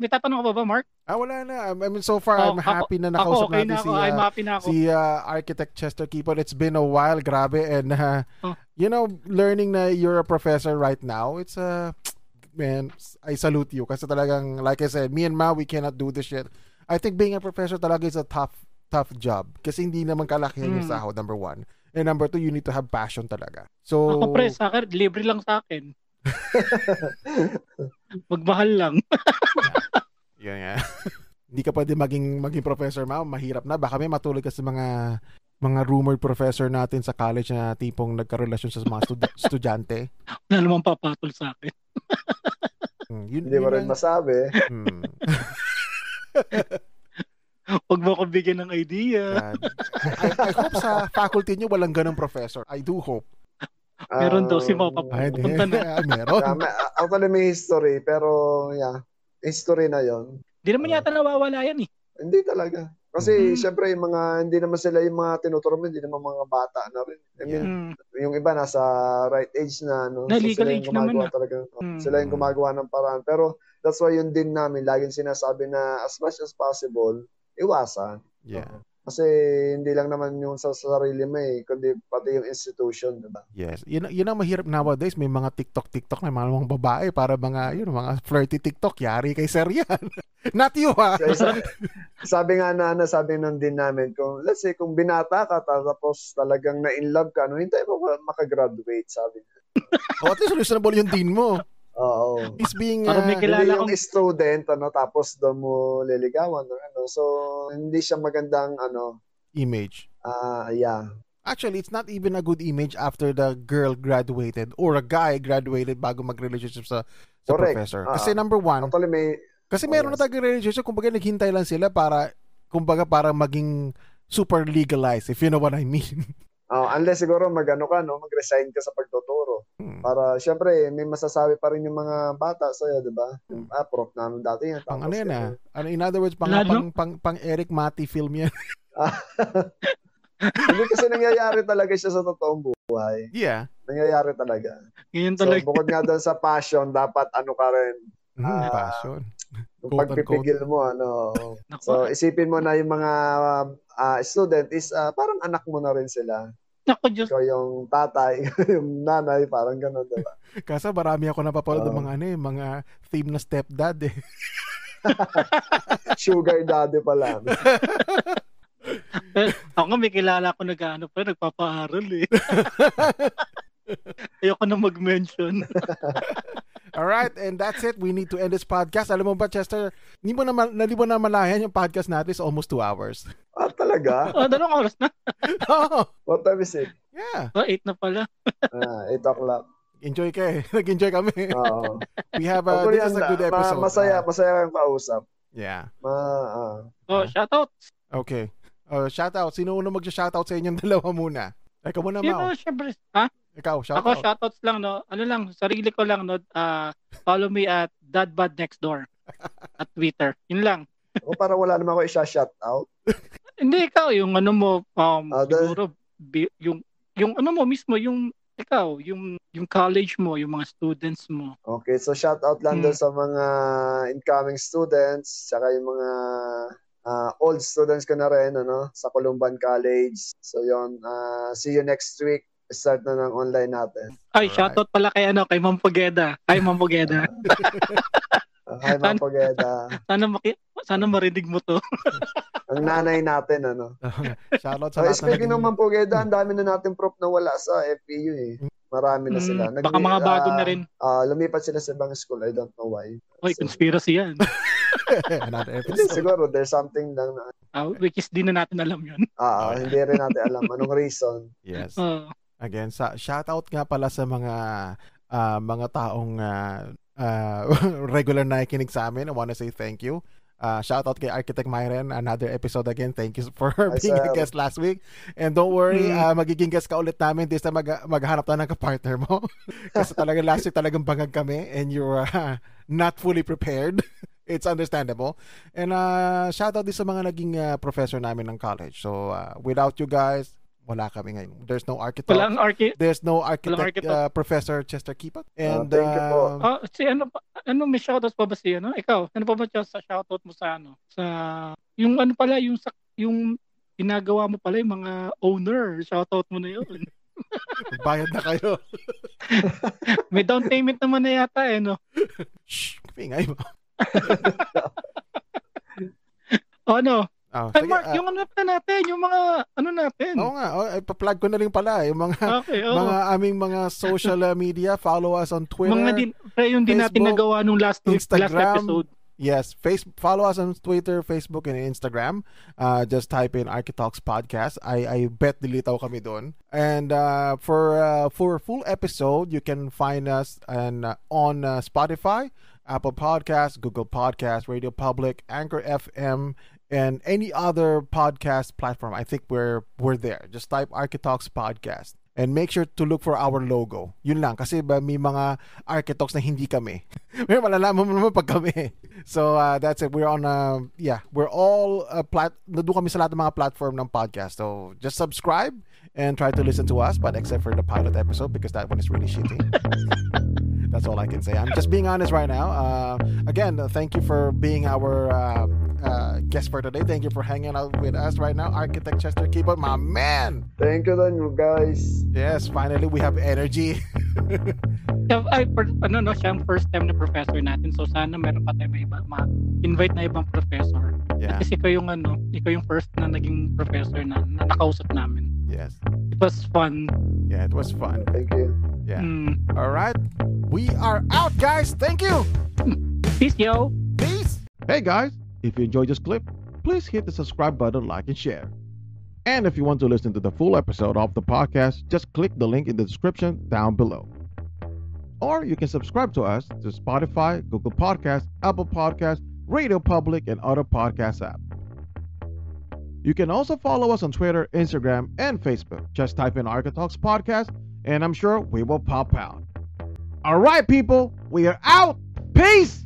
May tatanong ka ba, Mark? Wala na. I mean, so far, I'm happy na nakausap okay natin na ako. I'm happy na ako. si Architect Chester Kipon. It's been a while, grabe. And, learning na you're a professor right now, it's man, I salute you. Kasi talagang, like I said, me and Ma, we cannot do this shit. I think being a professor talaga is a tough job. Kasi hindi naman kalakihan yung sahod, number one. And number two, you need to have passion talaga. So, ako pre, sa akin, libre lang sa akin. Magmahal lang. Yan nga. Hindi ka pwede maging professor, Ma. Mahirap na. Baka may matulog ka sa mga rumored professor natin sa college na tipong nagkarelasyon sa mga estudyante. Wala namang papatol sa akin. Hindi mo rin masabi. Huwag mo akong bigyan ng idea. I hope sa faculty nyo walang ganong professor. I do hope. Meron daw si Mao papunta na. Meron. Actually may history, pero history na yon. Hindi naman yata nawawala yan eh. Hindi talaga. Kasi syempre hindi naman sila yung mga tinuturo mo, hindi naman mga bata na rin. I mean, yung iba nasa right age na, no? Na So, legal sila age yung gumagawa naman talaga. Sila yung gumagawa ng paraan. Pero that's why yun din namin, laging sinasabi na as much as possible, iwasan. Yeah. Kasi hindi lang naman yung sa sarili mo kundi pati yung institution, diba? Yes. Yun ang mahirap nowadays. May mga TikTok na mga babae para mga flirty TikTok. Yari kay Sir yan. Not you, ha? Sabi nun din namin, let's say, kung binata ka, tapos talagang na-in-love ka, hintay mo makagraduate, sabi niya. At least reasonable yung din mo. Oo. He's being hindi yung student tapos doon mo liligawan so hindi siya magandang image. Yeah. Actually, it's not even a good image after the girl graduated or a guy graduated bago mag-relationship sa professor. Kasi number one, meron na tayong relationship, kumbaga naghintay lang sila para maging super legalized, if you know what I mean. Unless siguro mag-resign ka sa pagtuturo. Para syempre may masasabi pa rin yung mga bata sa'yo, 'di ba? Prof namin dati yan. Pang in other words, pang Eric Mati film yan. Hindi kasi nangyayari talaga siya sa totoong buhay. Yeah. Nangyayari talaga. Ganyan talaga. So bukod nga doon sa passion, dapat ka rin. Passion. Yung pagpipigil mo, So isipin mo na yung mga student is parang anak mo na rin sila. Naku, Diyos. Ikaw yung tatay, yung nanay, parang gano'n, diba? Kasi marami ako napapanood ng mga theme na stepdad Sugar daddy pala. Ako nga may kilala ko nagpapaaral Ayoko na mag-mention. Alright, and that's it. We need to end this podcast. Alam mo ba, Chester, hindi mo na malayan yung podcast natin is almost 2 hours. Talaga? 2 oras na. What time is it? Yeah. 8 na pala. 8 o'clock. Enjoy ka Nag-enjoy kami. Oo. We have this is a good episode. Masaya kang kausap. Yeah. Shoutouts. Okay. Shoutout. Sino uno mag-shoutout sa inyong dalawa muna? Ikaw muna, Mau. Siyempre. Ha? Ikaw, shoutout. Ako, shoutouts lang, sarili ko lang, follow me at dadbadnextdoor at Twitter. Yun lang. Para wala naman ako i-shoutout. Hindi, ikaw, yung siguro, yung mo mismo, yung college mo, yung mga students mo. Okay, so shoutout lang doon sa mga incoming students, saka yung mga old students ko na rin, sa Columban College. So yun, see you next week. Start na ng online natin. Ay, shoutout pala kay Ma'am Pugeda. Hi, Ma'am Pugeda. Hi, Ma'am Pugeda. Sana marinig mo to. Ang nanay natin, Shoutout sa speaking ng Ma'am Pugeda, ang dami na natin prof na wala sa FPU Marami na sila. Baka mga bago na rin. Lumipat sila sa ibang school. I don't know why. Oy, conspiracy yan. Another Hindi, episode. siguro there's something lang na Which is di na natin alam yun. hindi rin natin alam anong reason. Yes. Again, shoutout nga pala sa mga taong regular na nakikinig sa amin. I wanna say thank you. Shoutout kay Architect Myren. Another episode again. Thank you for being a guest last week. And don't worry, magiging guest ka ulit namin. This time maghanap tayo ng kapartner mo. Kasi talaga last week talagang bangag kami and you're not fully prepared. It's understandable. And shoutout din sa mga naging professor namin ng college. So without you guys, wala kami ngayon. There's no architect. There's no architect Professor Chester Kipot. And thank you po. Si may shoutouts pa ba si ikaw? Ano pa ba sa shoutout mo sa sa yung pala yung ginagawa mo pala yung mga owner, shoutout mo na yun. Bayad na kayo. May down payment naman na yata no. Shh, pingay mo. Ano? Sige, Mark, yung natin, yung mga natin. Oo nga, ipa-plug ko na rin pala yung mga mga aming mga social media. Follow us on Twitter. Yung din natin nagawa nung last episode. Yes, follow us on Twitter, Facebook, and Instagram. Just type in Architalks Podcast. I bet dilitaw kami doon. And for full episode, you can find us on Spotify, Apple Podcasts, Google Podcasts, Radio Public, Anchor FM, and any other podcast platform. I think we're there. Just type Architalks Podcast. And make sure to look for our logo. Yun lang. Kasi may mga Architalks na hindi kami. May malalaman mo naman pag kami. So, that's it. We're on, we're all, nandun kami sa lahat ng mga platform ng podcast. So, just subscribe and try to listen to us. But except for the pilot episode, because that one is really shitty. That's all I can say. I'm just being honest right now. Again, thank you for being our guest for today. Thank you for hanging out with us right now. Architect Chester Kipot, my man. Thank you then, you guys. Yes, finally we have energy. Siya ang first time na professor natin. So sana meron pa tayo invite na ibang professor. Yeah. Kasi ikaw yung first na naging professor na nakausap namin. Yes. It was fun. Yeah, it was fun. Thank you. Yeah. All right. We are out, guys. Thank you. Peace, yo. Peace. Hey, guys. If you enjoyed this clip, please hit the subscribe button, like, and share. And if you want to listen to the full episode of the podcast, just click the link in the description down below. Or you can subscribe to us to Spotify, Google Podcasts, Apple Podcasts, Radio Public, and other podcast apps. You can also follow us on Twitter, Instagram, and Facebook. Just type in Architalks Podcast, and I'm sure we will pop out. All right, people, we are out. Peace.